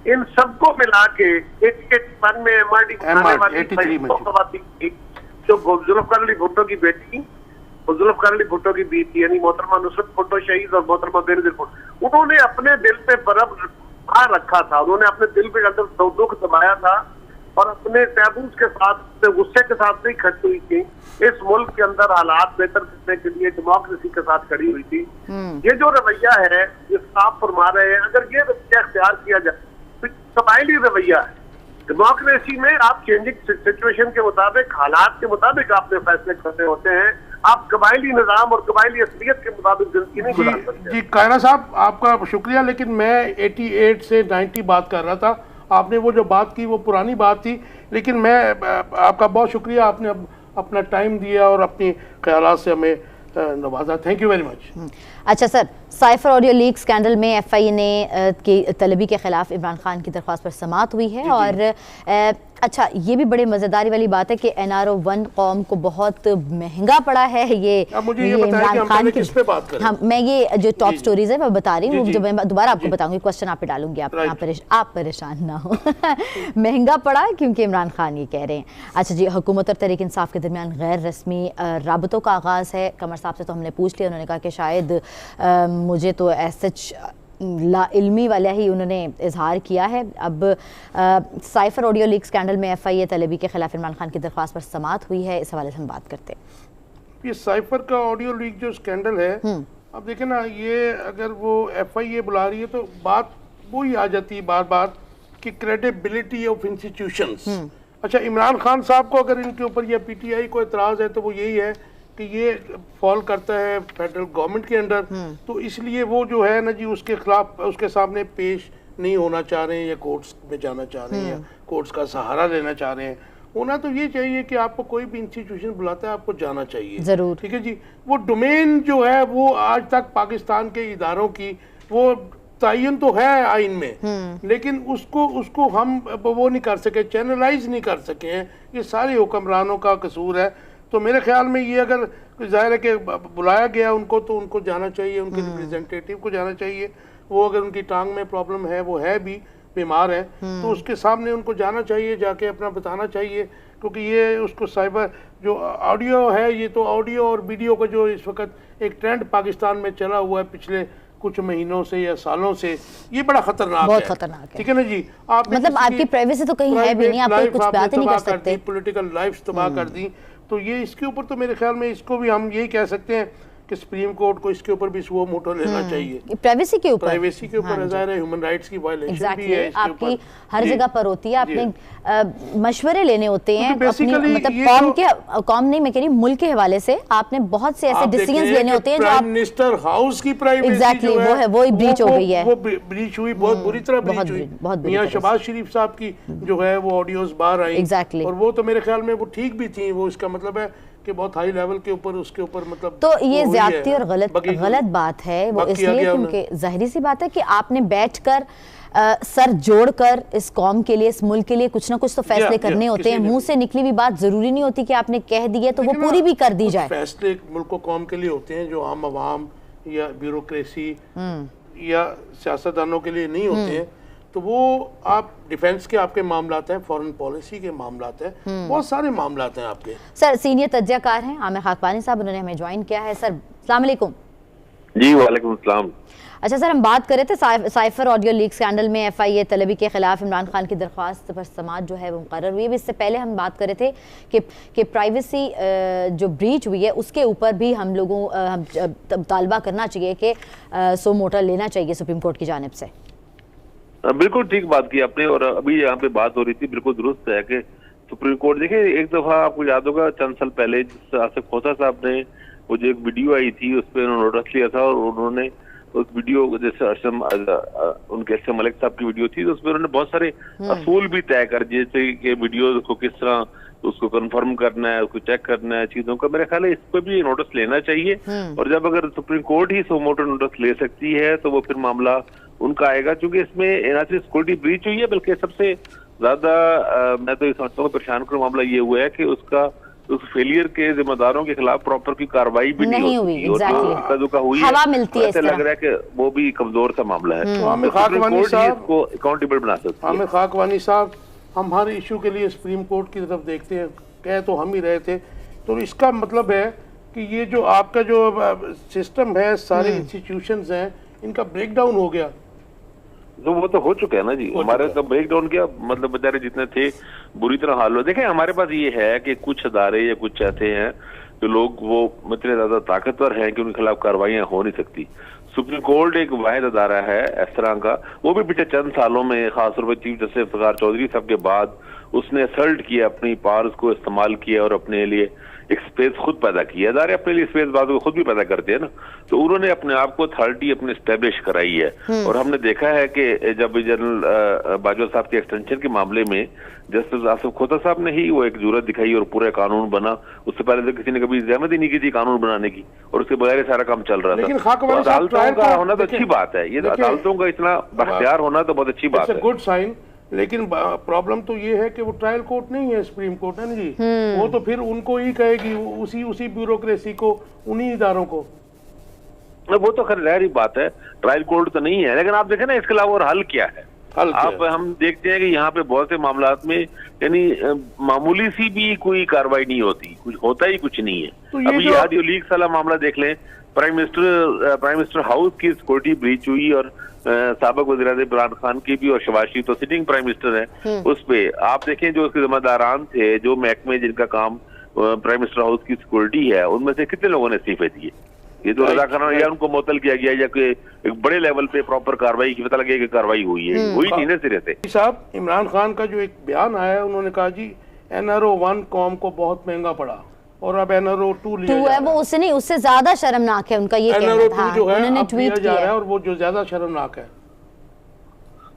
इन सबको मिला के 81 में MRD बनाने वाली जो जुल्फ़िकार अली भुट्टो की बेटी जुल्फ़िकार अली भुट्टो की बीवी यानी मोहतरमा नुसरत भुट्टो शहीद और मोहतरमा बेनज़ीर भुट्टो, उन्होंने अपने दिल पे बर्फ आ रखा था, उन्होंने अपने दिल पे अंदर दुख दबाया था और अपने तहबूज के साथ, गुस्से के साथ नहीं खड़ी हुई थी। इस मुल्क के अंदर हालात बेहतर करने के लिए डेमोक्रेसी के साथ खड़ी हुई थी। ये जो रवैया है, जिसका आप फरमा रहे हैं, अगर ये रवैया इख्तियार किया जाए तो कबायली रवैया है। डेमोक्रेसी में आप चेंजिंग सिचुएशन के मुताबिक, हालात के मुताबिक आपने फैसले करने होते हैं। आप कबायली निज़ाम और कबायली असलियत के मुताबिक जिंदगी नहीं गुजार सकते। जी कायरा साहब, आपका शुक्रिया, लेकिन मैं 88 से 90 बात कर रहा था। आपने वो जो बात की वो पुरानी बात थी, लेकिन मैं आपका बहुत शुक्रिया, आपने अपना टाइम दिया और अपनी ख्यालात से हमें नवाजा। Thank you very much. अच्छा sir, cipher audio leak scandal में एफआईए ने की तलबी के खिलाफ इमरान खान की दरख्वास्त पर समाअत हुई है। और अच्छा, ये भी बड़े मज़ेदारी वाली बात है कि NRO 1 कौम को बहुत महंगा पड़ा है। ये इमरान खान की, हाँ, मैं ये जो टॉप स्टोरीज है मैं बता रही हूँ, जो मैं दोबारा आपको बताऊंगी, क्वेश्चन आप पे डालूंगी, आप परेशान ना हो। महंगा पड़ा क्योंकि इमरान खान ये कह रहे हैं। अच्छा जी, हुकूमत और तहरीक इंसाफ के दरमियान गैर रस्मी राबतों का आगाज़ है। कमर साहब से तो हमने पूछ लिया, उन्होंने कहा कि शायद मुझे तो सच ला इल्मी वाला ही उन्होंने इजहार किया है। अब साइफर ऑडियो लीक स्कैंडल में एफआईए तलबी के खिलाफ इमरान खान की दरख्वास्त पर समाअत हुई है। इस हवाले से हम बात करते हैं। ये साइफर का ऑडियो लीक जो स्कैंडल है, अब देखें ना, ये अगर वो एफआईए बुला रही है तो बात वही आ जाती है बार बार कि क्रेडिबिलिटी ऑफ इंस्टीट्यूशंस। अच्छा, इमरान खान साहब को अगर इनके ऊपर या पीटीआई को एतराज़ है तो वो यही है कि ये फॉल करता है फेडरल गवर्नमेंट के अंडर, तो इसलिए वो जो है ना जी, उसके खिलाफ, उसके सामने पेश नहीं होना चाह रहे हैं या कोर्ट्स में जाना चाह रहे हैं या कोर्ट्स का सहारा लेना चाह रहे हैं। होना तो ये चाहिए कि आपको कोई भी इंस्टीट्यूशन बुलाता है, आपको जाना चाहिए जरूर, ठीक है जी। वो डोमेन जो है वो आज तक पाकिस्तान के इदारों की वो तयन तो है आइन में, लेकिन उसको हम वो नहीं कर सके, चैनलाइज नहीं कर सके हैं। ये सारे हुक्मरानों का कसूर है। तो मेरे ख्याल में ये अगर जाहिर है कि बुलाया गया उनको, तो उनको जाना चाहिए, उनके रिप्रेजेंटेटिव को जाना चाहिए। वो अगर उनकी टांग में प्रॉब्लम है, वो है भी बीमार है, तो उसके सामने उनको जाना चाहिए, जाके अपना बताना चाहिए। क्योंकि ये उसको साइबर जो ऑडियो है, ये तो ऑडियो और वीडियो का जो इस वक्त एक ट्रेंड पाकिस्तान में चला हुआ है पिछले कुछ महीनों से या सालों से, ये बड़ा खतरनाक बहुत खतरनाक है। ठीक है ना जी, आप मतलब आपकी प्राइवेसी तो कहीं है भी नहीं, आप कुछ बात ही नहीं कर सकते, पॉलिटिकल लाइफ तबाह कर दी। तो ये इसके ऊपर तो मेरे ख्याल में इसको भी हम यही कह सकते हैं कि सुप्रीम कोर्ट को इसके ऊपर भी वो मोटो लेना चाहिए। प्राइवेसी के ऊपर, प्राइवेसी के ऊपर ज़ाहिर है ह्यूमन राइट्स की वायलेशन भी है, आपकी हर जगह पर होती है। आपने मशवरे लेने होते हैं अपनी, मतलब कौम नहीं, मैं कह रही मुल्क के हवाले से आपने बहुत से ऐसे डिसीजंस लेने होते हैं जो आप, मिनिस्टर हाउस की प्राइवेसी एग्जैक्टली वो है, वो ब्रीच हो गई है, वो ब्रीच हुई, बहुत बुरी तरह ब्रीच हुई। मियां शहबाज शरीफ साहब की जो है वो ऑडियोज बाहर आई, एग्जैक्टली, और वो तो मेरे ख्याल में वो ठीक भी थी। वो इसका मतलब है कि बहुत हाई लेवल के ऊपर उसके ऊपर मतलब, तो ये ज्यादती और गलत बात है। वो इसलिए क्योंकि जाहिर सी बात है कि आपने बैठकर सर जोड़कर इस कौम के लिए, इस मुल्क के लिए कुछ ना कुछ तो फैसले करने होते हैं। मुंह से निकली हुई बात जरूरी नहीं होती कि आपने कह दी है तो वो पूरी भी कर दी जाए। फैसले मुल्क को कौम के लिए होते हैं जो आम आवाम या ब्यूरोक्रेसी या सियासतदानों के लिए नहीं होते हैं। तो वो आप डिफेंस के आपके मामलात हैं, फॉरेन पॉलिसी के मामलात हैं, बहुत सारे मामलात हैं आपके। सर सीनियर तज्ज़ियाकार हैं आमिर खाकवानी साहब, उन्होंने हमें ज्वाइन किया है। सर अस्सलाम वालेकुम। जी वालेकुम सलाम। अच्छा सर, हम बात कर रहे थे साइफर ऑडियो लीक स्कैंडल में एफआईए तलबी के खिलाफ इमरान खान की दरख्वास्त पर समाअत जो है वो मुकर्रर हुई है। इससे पहले हम बात कर रहे थे कि प्राइवेसी जो ब्रीच हुई है उसके ऊपर भी हम लोगों तालबा करना चाहिए कि सो मोटा लेना चाहिए सुप्रीम कोर्ट की जानिब से। बिल्कुल ठीक बात की आपने, और अभी यहाँ पे बात हो रही थी, बिल्कुल दुरुस्त है कि सुप्रीम कोर्ट, देखिए एक दफा आपको याद होगा चंद साल पहले आसिफ खोसा साहब ने वो जो एक वीडियो आई थी उस पर उन्होंने नोटिस लिया था, और उन्होंने उस वीडियो जैसे उनके अरशद मलिक साहब की वीडियो थी, तो उसमें उन्होंने बहुत सारे असूल भी तय कर, जैसे कि वीडियो को किस तरह उसको कंफर्म करना है, उसको चेक करना है चीजों का। मेरे ख्याल है इस पर भी नोटिस लेना चाहिए, और जब अगर सुप्रीम कोर्ट ही सो मोटो नोटिस ले सकती है तो वो फिर मामला उनका आएगा, क्योंकि इसमें ना सिर्फ सिक्योरिटी ब्रीच हुई है बल्कि सबसे ज्यादा मैं तो ये समझता हूँ परेशान कर मामला ये हुआ है कि उसका उस फेलियर के जिम्मेदारों के खिलाफ प्रॉपर की कार्रवाई भी नहीं हुई, हवा मिलती है, ऐसा लग रहा है कि वो भी कमजोर सा मामला है। तो आमिर खाकवानी साहब इसको अकाउंटेबल बना सकते हैं। आमिर खाकवानी साहब, हम हर इशू के लिए सुप्रीम कोर्ट की तरफ देखते हैं, कह तो हम ही रहे थे, तो इसका मतलब है कि ये जो आपका जो सिस्टम है, सारे इंस्टीट्यूशंस हैं, इनका ब्रेकडाउन हो गया? तो वो तो हो चुका है ना जी, हमारे तो ब्रेक डाउन किया, मतलब बेचारे जितने थे बुरी तरह हाल हो। देखें हमारे पास ये है कि कुछ अदारे या कुछ ऐसे हैं जो लोग वो इतने ज्यादा ताकतवर हैं कि उनके खिलाफ कार्रवाइयां हो नहीं सकती। सुप्रीम कोर्ट एक वाहिद अदारा है इस तरह का, वो भी पिछले चंद सालों में खासतौर पर चीफ जस्टिस इफ्तिखार चौधरी साहब के बाद उसने असल्ट किया, अपनी पावर्स को इस्तेमाल किया और अपने लिए एक स्पेस खुद पैदा की है। अदारे अपने लिए स्पेस बाद खुद भी पैदा करते हैं ना, तो उन्होंने अपने आप को अथॉरिटी अपने स्टैब्लिश कराई है। और हमने देखा है कि जब जनरल बाजवा साहब के एक्सटेंशन के मामले में जस्टिस आसिफ खोता साहब ने ही वो एक जुर्रत दिखाई और पूरा कानून बना। उससे पहले तो किसी ने कभी जहमत ही नहीं की थी कानून बनाने की, और उसके बगैर सारा काम चल रहा था। तो अदालतों का होना तो अच्छी बात है, ये अदालतों का इतना बख्तियार होना तो बहुत अच्छी बात है, गुड साइन। लेकिन प्रॉब्लम तो ये है कि वो ट्रायल कोर्ट नहीं है, सुप्रीम कोर्ट है ना जी। वो तो फिर उनको ही कहेगी, उसी ब्यूरोक्रेसी को, उन्हीं इदारों को। वो तो खैर लहरी बात है, ट्रायल कोर्ट तो नहीं है, लेकिन आप देखें ना इसके अलावा और हल क्या है। हम देखते हैं कि यहाँ पे बहुत से मामलात में यानी मामूली सी भी कोई कार्रवाई नहीं होती, कुछ होता ही कुछ नहीं है। तो अभी ऑडियो लीक वाला मामला देख लें, प्राइम मिनिस्टर हाउस की सिक्योरिटी ब्रीच हुई और साबिक वज़ीर-ए-आज़म इमरान खान की भी, और शहबाज शरीफ तो सिटिंग प्राइम मिनिस्टर है, उस पे आप देखें जो उसके जिम्मेदारान थे, जो महकमे जिनका काम प्राइम मिनिस्टर हाउस की सिक्योरिटी है, उनमें से कितने लोगों ने इस्तीफे दिए? ये तो रजा करना या उनको मुअत्तल किया गया या कि एक बड़े लेवल पे प्रॉपर कार्रवाई की पता लगे कि कार्रवाई हुई है, हुई नहीं ना सिरे से। साहब इमरान खान का जो एक बयान आया है, उन्होंने कहा जी NRO 1 कौम को बहुत महंगा पड़ा और अब NRO 2 लिया है, वो उससे नहीं, उससे ज्यादा शर्मनाक है उनका ये कहना था। उन्होंने ट्वीट किया है और वो जो ज्यादा शर्मनाक है।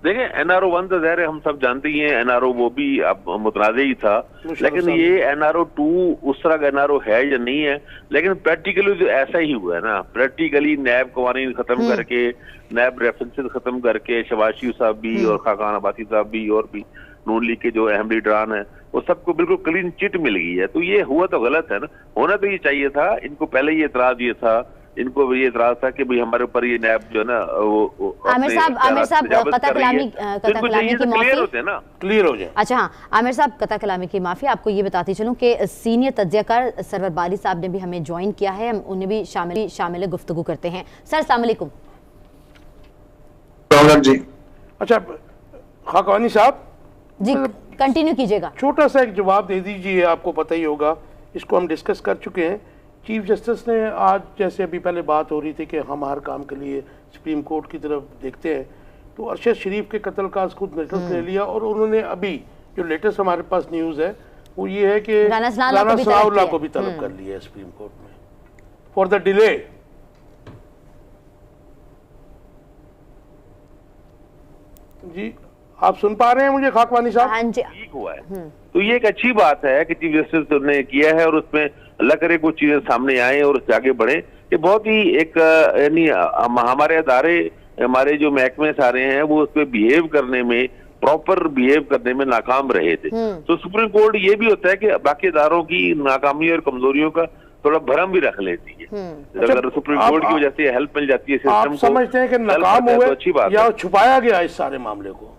देखें NRO 1 तो ज़ाहिर है हम सब जानते ही हैं, NRO वो भी अब मुतनाज़ ही था, लेकिन ये NRO 2 उस तरह का NRO है या नहीं है, लेकिन प्रैक्टिकली जो ऐसा ही हुआ है ना, प्रैक्टिकली नैब कवानीन खत्म करके, नैब रेफरेंसेस खत्म करके, शहबाज शरीफ साहब भी और खाकान अब्बासी साहब भी और भी नून लीग के जो अहम लीडरान है, वो सबको बिल्कुल क्लीन चिट मिल गई है। तो ये हुआ तो गलत है ना, होना तो ये चाहिए था। इनको पहले ही एतराज ये था, इनको भी ये एतराज था कि भाई हमारे ऊपर ये नैब जो है ना वो आमिर साहब कता कलामी की माफी ना क्लियर हो जाए। अच्छा हाँ, आमिर साहब कता कलामी की माफी। आपको ये बताती चलूं कि सीनियर तज्जियाकार सरवर बारी साहब ने भी हमें ज्वाइन किया है, हम उन्हें भी शामिल गुफ्तगू करते हैं। सर अस्सलाम वालेकुम। जी अच्छा खाकानी साहब जी कंटिन्यू कीजिएगा। छोटा सा एक जवाब दे दीजिए, आपको पता ही होगा, इसको हम डिस्कस कर चुके हैं। चीफ जस्टिस ने आज, जैसे अभी पहले बात हो रही थी कि हम हर काम के लिए सुप्रीम कोर्ट की तरफ देखते हैं, तो अरशद शरीफ के कत्ल का खुद नोटिस ले लिया और उन्होंने अभी जो लेटेस्ट हमारे पास न्यूज़ है वो ये है कि राना सनाउल्लाह को भी तलब कर लिया है सुप्रीम कोर्ट में फॉर द डिले। जी आप सुन पा रहे हैं मुझे खाकवानी साहब? हाँ जी। ठीक हुआ है, तो ये एक अच्छी बात है कि चीफ जस्टिस ने किया है और उसमें अल्लाह करे कुछ चीजें सामने आए और उससे आगे बढ़े। ये बहुत ही एक यानी हमारे अदारे, हमारे जो महकमे सारे हैं वो उस पर बिहेव करने में, प्रॉपर बिहेव करने में नाकाम रहे थे। तो सुप्रीम कोर्ट ये भी होता है कि बाकी अदारों की नाकामी और कमजोरियों का थोड़ा भरम भी रख लेती है। अगर सुप्रीम कोर्ट की वजह से हेल्प मिल जाती है सिस्टम को, समझते हैं कि नाकाम हुए अच्छी बात या छुपाया गया इस सारे मामले को?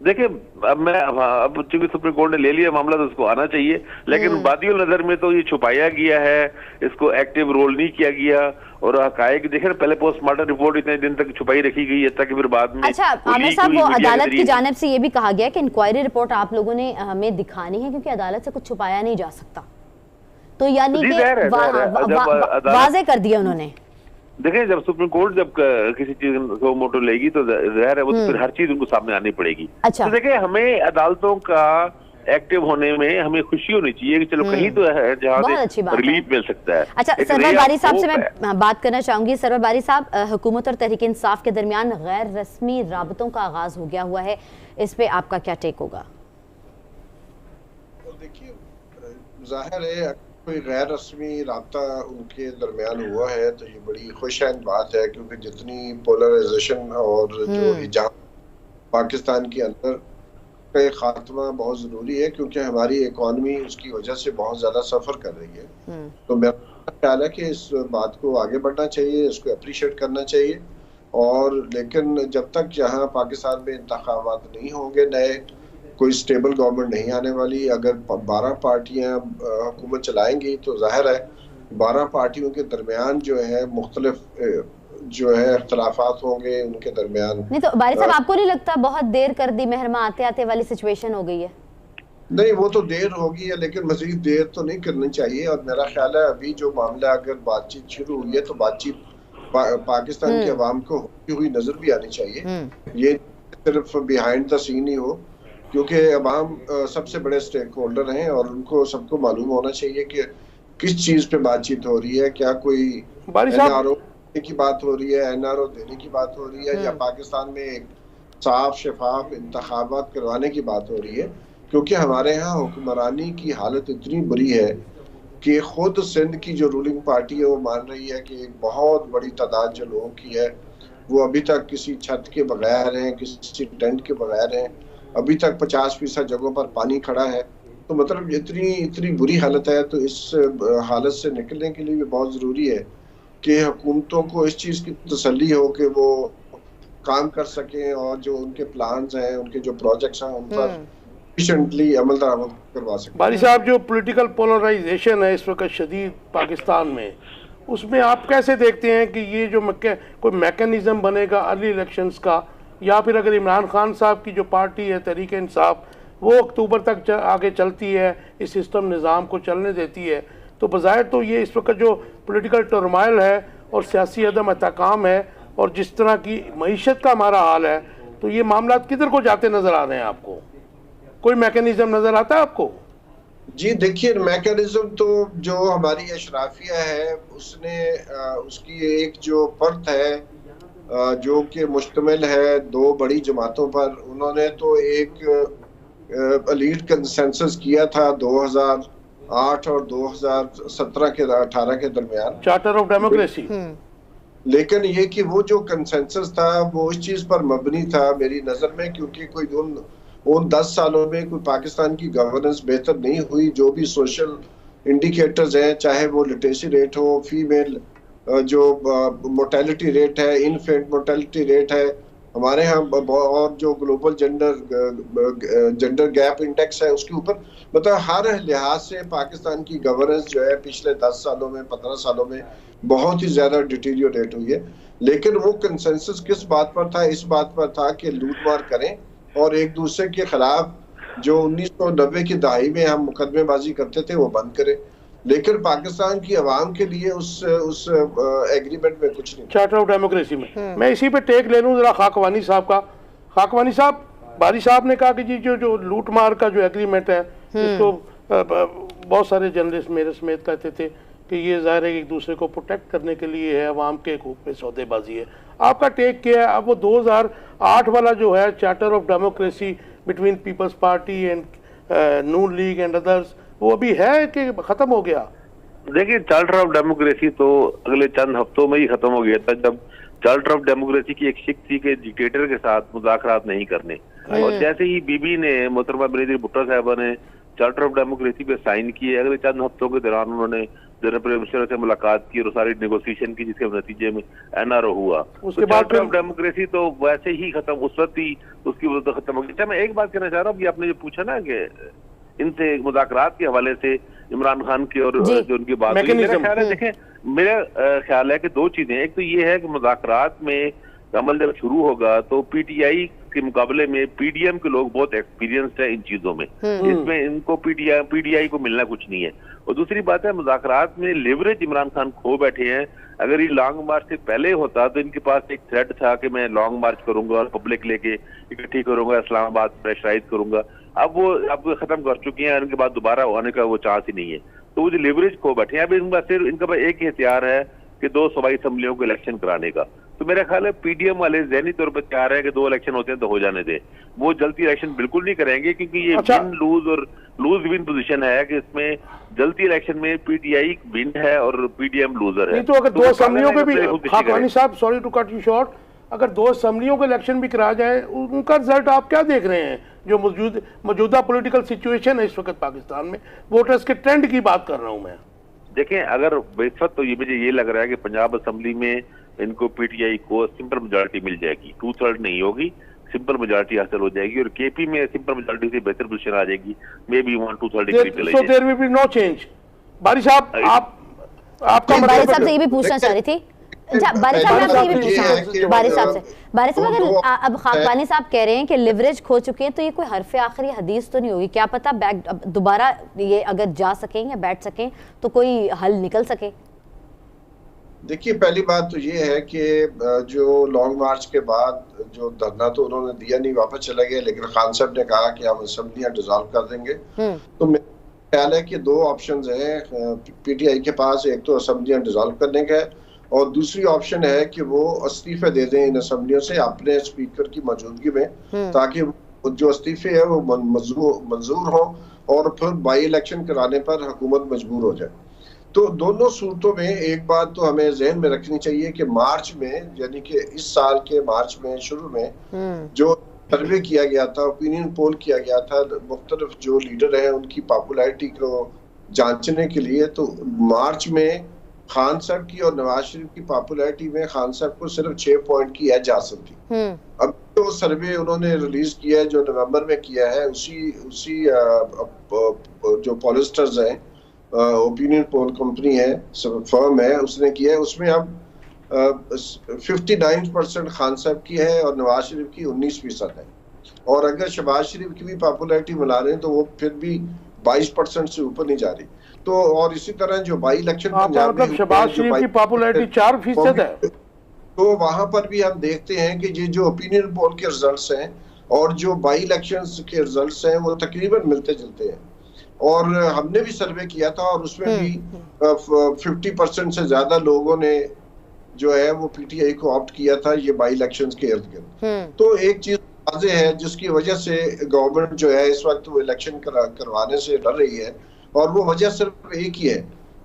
देखिए अब चूंकि सुप्रीम कोर्ट ने ले लिया मामला तो उसको आना चाहिए, लेकिन बादियों नजर में तो ये छुपाया गया है, इसको एक्टिव रोल नहीं किया गया। और हकायक देखे पहले पोस्टमार्टम रिपोर्ट इतने दिन तक छुपाई रखी गई है ताकि फिर बाद में। अच्छा आमिर साहब, वो अदालत की जानिब से ये भी कहा गया कि इंक्वायरी रिपोर्ट आप लोगों ने हमें दिखानी है क्योंकि अदालत से कुछ छुपाया नहीं जा सकता, तो यानी कि वाज़ेह कर दिया उन्होंने। देखें जब सुप्रीम कोर्ट जब किसी चीज को मोटो लेगी तो जाहिर है वो तो फिर हर चीज उनको सामने आनी पड़ेगी। अच्छा। तो देखें हमें अदालतों का एक्टिव होने में हमें खुशी होनी चाहिए कि चलो कहीं तो है जहाँ से रिलीफ मिल सकता है। अच्छा सरवर बारी साहब से मैं बात करना चाहूंगी। सरवर बारी साहब, हुकूमत और तहरीक इंसाफ के दरमियान गैर रस्मी राबतों का आगाज हो गया हुआ है, इस पे आपका क्या टेक होगा? देखिए जाहिर है कोई गैर रस्मी राब्ता उनके दरमियान हुआ है तो ये बड़ी खुशआइन बात है, क्योंकि जितनी पोलराइजेशन और जो हिजाब पाकिस्तान के अंदर का खात्मा बहुत ज़रूरी है, क्योंकि हमारी इकॉनमी उसकी वजह से बहुत ज़्यादा सफ़र कर रही है। तो मेरा ख्याल है कि इस बात को आगे बढ़ना चाहिए, इसको अप्रिशिएट करना चाहिए। और लेकिन जब तक यहाँ पाकिस्तान में इंतखाबात नहीं होंगे, नए कोई स्टेबल गवर्नमेंट नहीं आने वाली, अगर 12 पार्टियां हुकूमत चलाएंगी तो जाहिर है 12 पार्टियों के दरमियान जो है मुख्तलिफ जो है इख्तलाफात होंगे उनके दरमियान। नहीं तो बारी साहब आपको नहीं लगता बहुत देर कर दी मेहरमा आते आते वाली सिचुएशन हो गई है? नहीं, वो तो देर होगी है, लेकिन मजीद देर तो नहीं करनी चाहिए। और मेरा ख्याल है अभी जो मामला अगर बातचीत शुरू हुई है तो बातचीत पाकिस्तान के अवाम को होती हुई नजर भी आनी चाहिए। ये सिर्फ बिहाइंड द सीन ही हो, क्योंकि अवाम सबसे बड़े स्टेक होल्डर हैं और उनको सबको मालूम होना चाहिए कि किस चीज पे बातचीत हो रही है। क्या कोई NRO की बात हो रही है, NRO देने की बात हो रही है, या पाकिस्तान में एक साफ शफाफ इंतखाबात करवाने की बात हो रही है। क्योंकि हमारे यहाँ हुक्मरानी की हालत इतनी बुरी है कि खुद सिंध की जो रूलिंग पार्टी है वो मान रही है कि एक बहुत बड़ी तादाद जो लोगों की है वो अभी तक किसी छत के बगैर हैं, किसी टेंट के बगैर हैं। अभी तक 50% जगहों पर पानी खड़ा है। तो मतलब इतनी बुरी हालत है। तो इस हालत से निकलने के लिए भी बहुत ज़रूरी है कि हुकूमतों को इस चीज़ की तसल्ली हो कि वो काम कर सकें और जो उनके प्लान्स हैं, उनके जो प्रोजेक्ट्स हैं, उन पर एफिशिएंटली अमल दरामद करवा सकें। बारी साहब, जो पॉलिटिकल पोलराइजेशन है इस वक्त शदीद पाकिस्तान में, उसमें आप कैसे देखते हैं कि ये जो कोई मैकेनिज्म बनेगा अर्ली इलेक्शंस का, या फिर अगर इमरान खान साहब की जो पार्टी है तहरीक इंसाफ वो अक्टूबर तक आगे चलती है, इस सिस्टम निज़ाम को चलने देती है, तो बज़ाहिर तो ये इस वक्त जो पॉलिटिकल टर्माइल है और सियासी अदम इस्तेहकाम है और जिस तरह की मईशत का हमारा हाल है, तो ये मामला किधर को जाते नज़र आ रहे हैं आपको? कोई मैकेनिज्म नज़र आता है आपको? जी देखिए, मैकेनिज्म तो जो हमारी अशराफिया है उसने उसकी एक जो परत है जो कि मुश्तमिल है 2 बड़ी जमातों पर, उन्होंने तो एक लीड कंसेंसस किया था 2008 और 2017 के 18 के दरमियान, चार्टर ऑफ डेमोक्रेसी। लेकिन ये कि वो जो कंसेंसस था वो इस चीज पर मबनी था मेरी नजर में, क्योंकि कोई उन 10 सालों में कोई पाकिस्तान की गवर्नेंस बेहतर नहीं हुई। जो भी सोशल इंडिकेटर्स हैं, चाहे वो लिटरेसी रेट हो, फीमेल जो मोर्टेलिटी रेट है, इन्फेंट मोर्टेलिटी रेट है हमारे यहाँ, और जो ग्लोबल जेंडर गैप इंडेक्स है उसके ऊपर, मतलब हर लिहाज से पाकिस्तान की गवर्नेंस जो है पिछले 10 सालों में 15 सालों में बहुत ही ज्यादा डिटीरियोरेट हुई है। लेकिन वो कंसेंसस किस बात पर था? इस बात पर था कि लूटमार करें और एक दूसरे के खिलाफ जो 1990 की दहाई में हम मुकदमेबाजी करते थे वो बंद करें। लेकिन पाकिस्तान की आवाम के लिए उस एग्रीमेंट में कुछ नहीं, चार्टर ऑफ डेमोक्रेसी में। मैं इसी पे टेक ले लूँ जरा खाकवानी साहब का। खाकवानी साहब, बारी साहब ने कहा कि जी जो लूट मार का जो एग्रीमेंट है, इसको बहुत सारे जर्नलिस्ट मेरे समेत कहते थे कि ये ज़ाहिर है एक दूसरे को प्रोटेक्ट करने के लिए है, अवाम के हकूक़ पे सौदेबाजी है। आपका टेक क्या है? अब वो 2008 वाला जो है charter of democracy between Peoples Party and Noon League and others, वो अभी है कि खत्म हो गया? देखिए, चार्टर ऑफ डेमोक्रेसी तो अगले चंद हफ्तों में ही खत्म हो गया था, जब चार्टर ऑफ डेमोक्रेसी की एक शिक थी कि डिक्टेटर के साथ मुज़ाकरात नहीं करने। और जैसे ही बीबी ने, मोहतरमा बेनज़ीर भुट्टो साहबा ने चार्टर ऑफ डेमोक्रेसी पे साइन किए, अगले चंद हफ्तों के दौरान उन्होंने जनरल प्राइम मिनिस्टर से मुलाकात की और सारी नेगोशिएशन की, जिसके नतीजे में NRO हुआ। उसके बाद चार्टर ऑफ डेमोक्रेसी तो वैसे ही खत्म, उस वक्त ही उसकी वजह तो खत्म हो गई। मैं एक बात कहना चाह रहा हूँ कि आपने जो पूछा ना कि इनसे मुज़ाकरात के हवाले से इमरान खान की और जो उनकी बात हुई, मेरा ख्याल है, देखें मेरा ख्याल है कि 2 चीजें। एक तो ये है कि मुज़ाकरात में अमल जब शुरू होगा तो PTI के मुकाबले में PDM के लोग बहुत एक्सपीरियंस्ड है इन चीजों में, इसमें इनको PTI को मिलना कुछ नहीं है। और दूसरी बात है, मुज़ाकरात में लेवरेज इमरान खान खो बैठे हैं। अगर ये लॉन्ग मार्च से पहले होता तो इनके पास एक थ्रेड था कि मैं लॉन्ग मार्च करूंगा और पब्लिक लेके इकट्ठी करूंगा, इस्लामाबाद प्रेशराइज करूंगा। अब वो खत्म कर चुके हैं, इनके बाद दोबारा होने का वो चांस ही नहीं है। तो वो जो लेवरेज खो बैठे हैं, अब इनका पास एक ही हथियार है कि 2 सूबाई असम्बलियों को इलेक्शन कराने का। तो मेरा ख्याल है PDM वाले ज़हनी तौर पर तैयार है कि 2 इलेक्शन होते हैं तो हो जाने दें। वो जल्दी इलेक्शन बिल्कुल नहीं करेंगे, क्योंकि ये विन लूज और लूज विन पोजीशन है कि इसमें जल्दी इलेक्शन में PTI विन है और PDM लूजर है। नहीं तो अगर 2 असम्बलियों के भी, खाकवानी साहब sorry to cut you short, अगर 2 असम्बलियों के इलेक्शन भी करा जाए, उनका रिजल्ट आप क्या देख रहे हैं? जो मौजूदा पॉलिटिकल सिचुएशन है इस वक्त पाकिस्तान में, वोटर्स के ट्रेंड की बात कर रहा हूँ मैं। देखें, अगर इस वक्त तो मुझे ये लग रहा है कि पंजाब असम्बली में इनको PTI को सिंपल मेजॉरिटी मिल जाएगी, 2/3 नहीं होगी, सिंपल मेजॉरिटी हासिल हो जाएगी। और KP में सिंपल मेजॉरिटी से बेहतर पोजीशन आ जाएगी, मे बी 1/2 डिग्री पे ले जाए। So there will be no change. Bari साहब, आप आपका मैं बारिश साहब मतलब से ये भी पूछना चाह रही थी। अच्छा बारिश साहब, मैं आपसे ये भी पूछना बारिश साहब से, बारिश साहब अगर अब खाकवानी साहब कह रहे हैं कि लिवरेज खो चुके हैं, तो ये कोई हरफ आखिरी हदीस तो नहीं होगी? क्या पता बैक दोबारा ये अगर जा सकें या बैठ सकें तो कोई हल निकल सके। देखिए, पहली बात तो ये है कि जो लॉन्ग मार्च के बाद जो धरना तो उन्होंने दिया नहीं, वापस चले गए, लेकिन खान साहब ने कहा कि हम असेंबलियां डिसॉल्व कर देंगे। तो मेरा ख्याल है कि दो ऑप्शंस हैं पीटीआई के पास, एक तो असेंबलियां डिसॉल्व करने का है और दूसरी ऑप्शन है कि वो इस्तीफे दे दें इन असेंबलियों से अपने स्पीकर की मौजूदगी में, ताकि जो इस्तीफे है वो मंजूर हो और फिर बाई इलेक्शन कराने पर हुकूमत मजबूर हो जाए। तो दोनों सूरतों में एक बात तो हमें जहन में रखनी चाहिए कि मार्च में, यानी कि इस साल के मार्च में शुरू में जो सर्वे किया गया था, ओपिनियन पोल किया गया था मुख्तलिफ जो लीडर हैं उनकी पॉपुलैरिटी को जांचने के लिए, तो मार्च में खान साहब की और नवाज शरीफ की पॉपुलैरिटी में खान साहब को सिर्फ 6 पॉइंट की एज हासिल थी। अब तो सर्वे उन्होंने रिलीज किया है जो नवंबर में किया है, उसी जो पॉलिस्टर्स हैं, ओपिनियन पोल कंपनी है, फर्म है, उसने किया है, उसमें अब 59% खान साहब की है और नवाज शरीफ की 19% है। और अगर शहबाज शरीफ की भी पॉपुलैरिटी मिला रहे हैं तो वो फिर भी 22% से ऊपर नहीं जा रही। तो और इसी तरह जो बाई इलेक्शन पंजाब में शहबाज शरीफ की पॉपुलैरिटी 4% है, तो वहां पर भी हम देखते हैं कि ये जो ओपिनियन पोल के रिजल्ट्स हैं और जो बाई इलेक्शंस के रिजल्ट्स हैं वो तकरीबन मिलते जुलते हैं। और हमने भी सर्वे किया था और उसमें भी 50% से ज्यादा लोगों ने जो है वो पीटीआई को ऑप्ट किया था ये बाई इलेक्शंस के इर्द गिर्द। तो एक चीज वाज़ेह है जिसकी वजह से गवर्नमेंट जो है इस वक्त वो इलेक्शन करवाने से डर रही है, और वो वजह सिर्फ एक ही है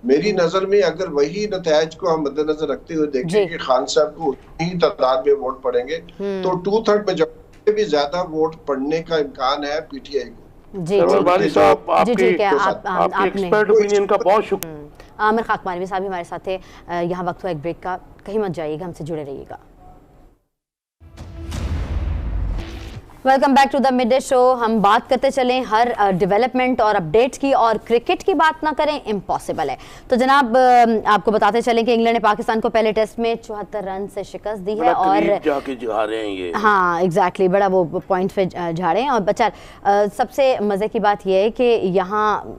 मेरी नजर में। अगर वही नतायज को हम मद्देनजर रखते हुए देखें कि खान साहब को उतनी तादाद में वोट पड़ेंगे, तो 2/3 मेजॉरिटी भी ज्यादा वोट पड़ने का इम्कान है पीटीआई को। जी जी साहब, आपकी एक्सपर्ट ओपिनियन का बहुत शुक्रिया। आमिर खाकवानी साहब भी हमारे साथ थे। यहाँ वक्त हुआ एक ब्रेक का, कहीं मत जाइएगा, हमसे जुड़े रहिएगा। Welcome back to the mid day show. हम बात करते चलें हर डेवलपमेंट और अपडेट्स की, और क्रिकेट की बात ना करें इम्पॉसिबल है। तो जनाब आपको बताते चलें कि इंग्लैंड ने पाकिस्तान को पहले टेस्ट में 74 रन से शिकस्त दी है और जाके जा रहे हैं ये। हाँ एग्जैक्टली, बड़ा वो पॉइंट पे झाड़े हैं। और बच्चा सबसे मज़े की बात यह है कि यहाँ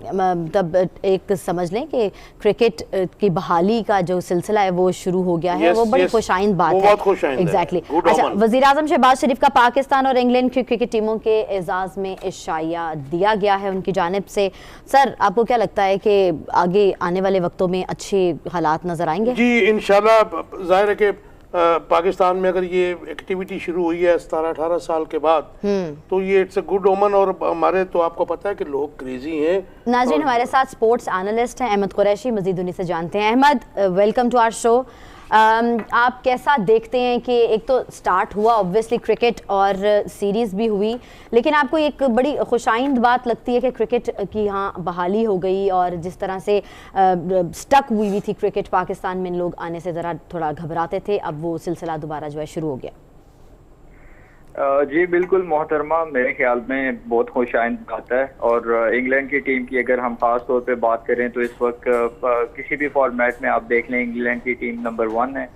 तब एक समझ लें कि क्रिकेट की बहाली का जो सिलसिला है वो शुरू हो गया है। वो बड़ी खुशाइंद बात है। एग्जैक्टली। अच्छा, वज़ीर आज़म शहबाज शरीफ का पाकिस्तान और इंग्लैंड क्रिकेट टीमों के एजाज में इशाया दिया गया है उनकी जानिब से। सर आपको क्या लगता है कि आगे आने वाले वक्तों में अच्छे हालात नजर आएंगे? जी इंशाल्लाह। जाहिर है कि पाकिस्तान में अगर ये एक्टिविटी शुरू हुई है 17-18 साल के बाद, तो ये इट्स अ गुड ओमन। और हमारे तो आपको पता है कि लोग क्रेजी हैं। नाज़रीन हमारे साथ स्पोर्ट्स एनालिस्ट हैं अहमद कुरैशी, मजीद उन्हीं से जानते हैं। Ahmad, welcome to our show. आप कैसा देखते हैं कि एक तो स्टार्ट हुआ ऑब्वियसली क्रिकेट और सीरीज़ भी हुई, लेकिन आपको एक बड़ी खुशाइंद बात लगती है कि क्रिकेट की यहाँ बहाली हो गई, और जिस तरह से स्टक हुई थी क्रिकेट पाकिस्तान में, लोग आने से ज़रा थोड़ा घबराते थे, अब वो सिलसिला दोबारा जो है शुरू हो गया। जी बिल्कुल मोहतरमा, मेरे ख्याल में बहुत खुशाइंद बात है। और इंग्लैंड की टीम की अगर हम खास तौर पे बात करें तो इस वक्त किसी भी फॉर्मेट में आप देख लें इंग्लैंड की टीम नंबर 1 है।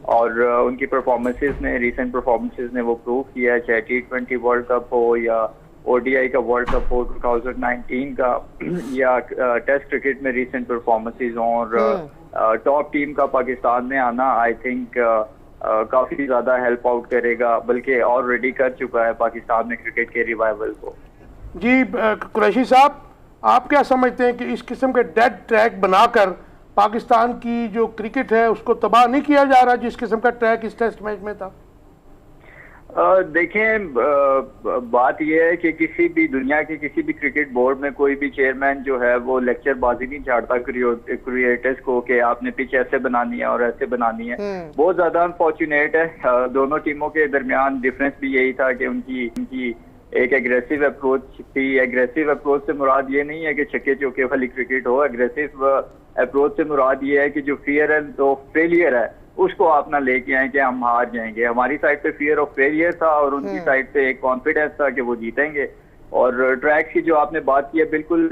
और उनकी परफॉर्मेंसेस ने, रिसेंट परफॉर्मेंसेस ने वो प्रूव किया है, चाहे T20 वर्ल्ड कप हो या ODI का वर्ल्ड कप हो 2019 का, या टेस्ट क्रिकेट में रिसेंट परफॉर्मेंसेस हों। और टॉप टीम का पाकिस्तान में आना आई थिंक काफी ज्यादा हेल्प आउट करेगा, बल्कि ऑलरेडी कर चुका है पाकिस्तान में क्रिकेट के रिवाइवल को। जी कुरैशी साहब, आप क्या समझते हैं कि इस किस्म के डेड ट्रैक बनाकर पाकिस्तान की जो क्रिकेट है उसको तबाह नहीं किया जा रहा जिस किस्म का ट्रैक इस टेस्ट मैच में था? देखें, बात यह है कि किसी भी दुनिया के किसी भी क्रिकेट बोर्ड में कोई भी चेयरमैन जो है वो लेक्चर बाजी नहीं झाड़ता क्रिएटर्स को कि आपने पिच ऐसे बनानी है और ऐसे बनानी है। बहुत ज्यादा अनफॉर्चुनेट है। दोनों टीमों के दरमियान डिफरेंस भी यही था कि उनकी एक एग्रेसिव अप्रोच थी। एग्रेसिव अप्रोच से मुराद ये नहीं है कि छक्के चौके वाली क्रिकेट हो। एग्रेसिव अप्रोच से मुराद ये है कि जो फियर ऑफ फेलियर है उसको आप ना लेके आए कि हम हार जाएंगे। हमारी साइड पे फियर ऑफ फेलियर था और उनकी साइड पे एक कॉन्फिडेंस था कि वो जीतेंगे। और ट्रैक की जो आपने बात की है, बिल्कुल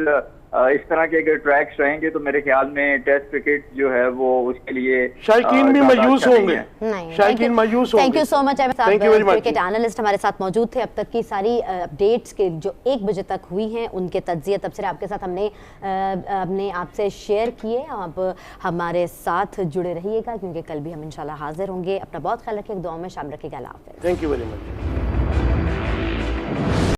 इस तरह के अगर ट्रैक्स रहेंगे तो मेरे ख्याल में टेस्ट क्रिकेट जो है वो उसके लिए शायकीन भी मायूस होंगे। नहीं, शायकीन मायूस होंगे। Thank you so much. Thank you very much. Cricket analyst हमारे साथ मौजूद थे। अब तक की सारी अपडेट्स के जो 1 बजे तक हुई हैं उनके तज्जिए तबसरे आपके साथ हमने आपसे शेयर किए। आप हमारे साथ जुड़े रहिएगा क्योंकि कल भी हम इंशाल्लाह हाजिर होंगे। अपना बहुत ख्याल रखिएगा, दुआओं में शामिल रखिएगा। अल्लाह हाफ़िज़। Thank you very much.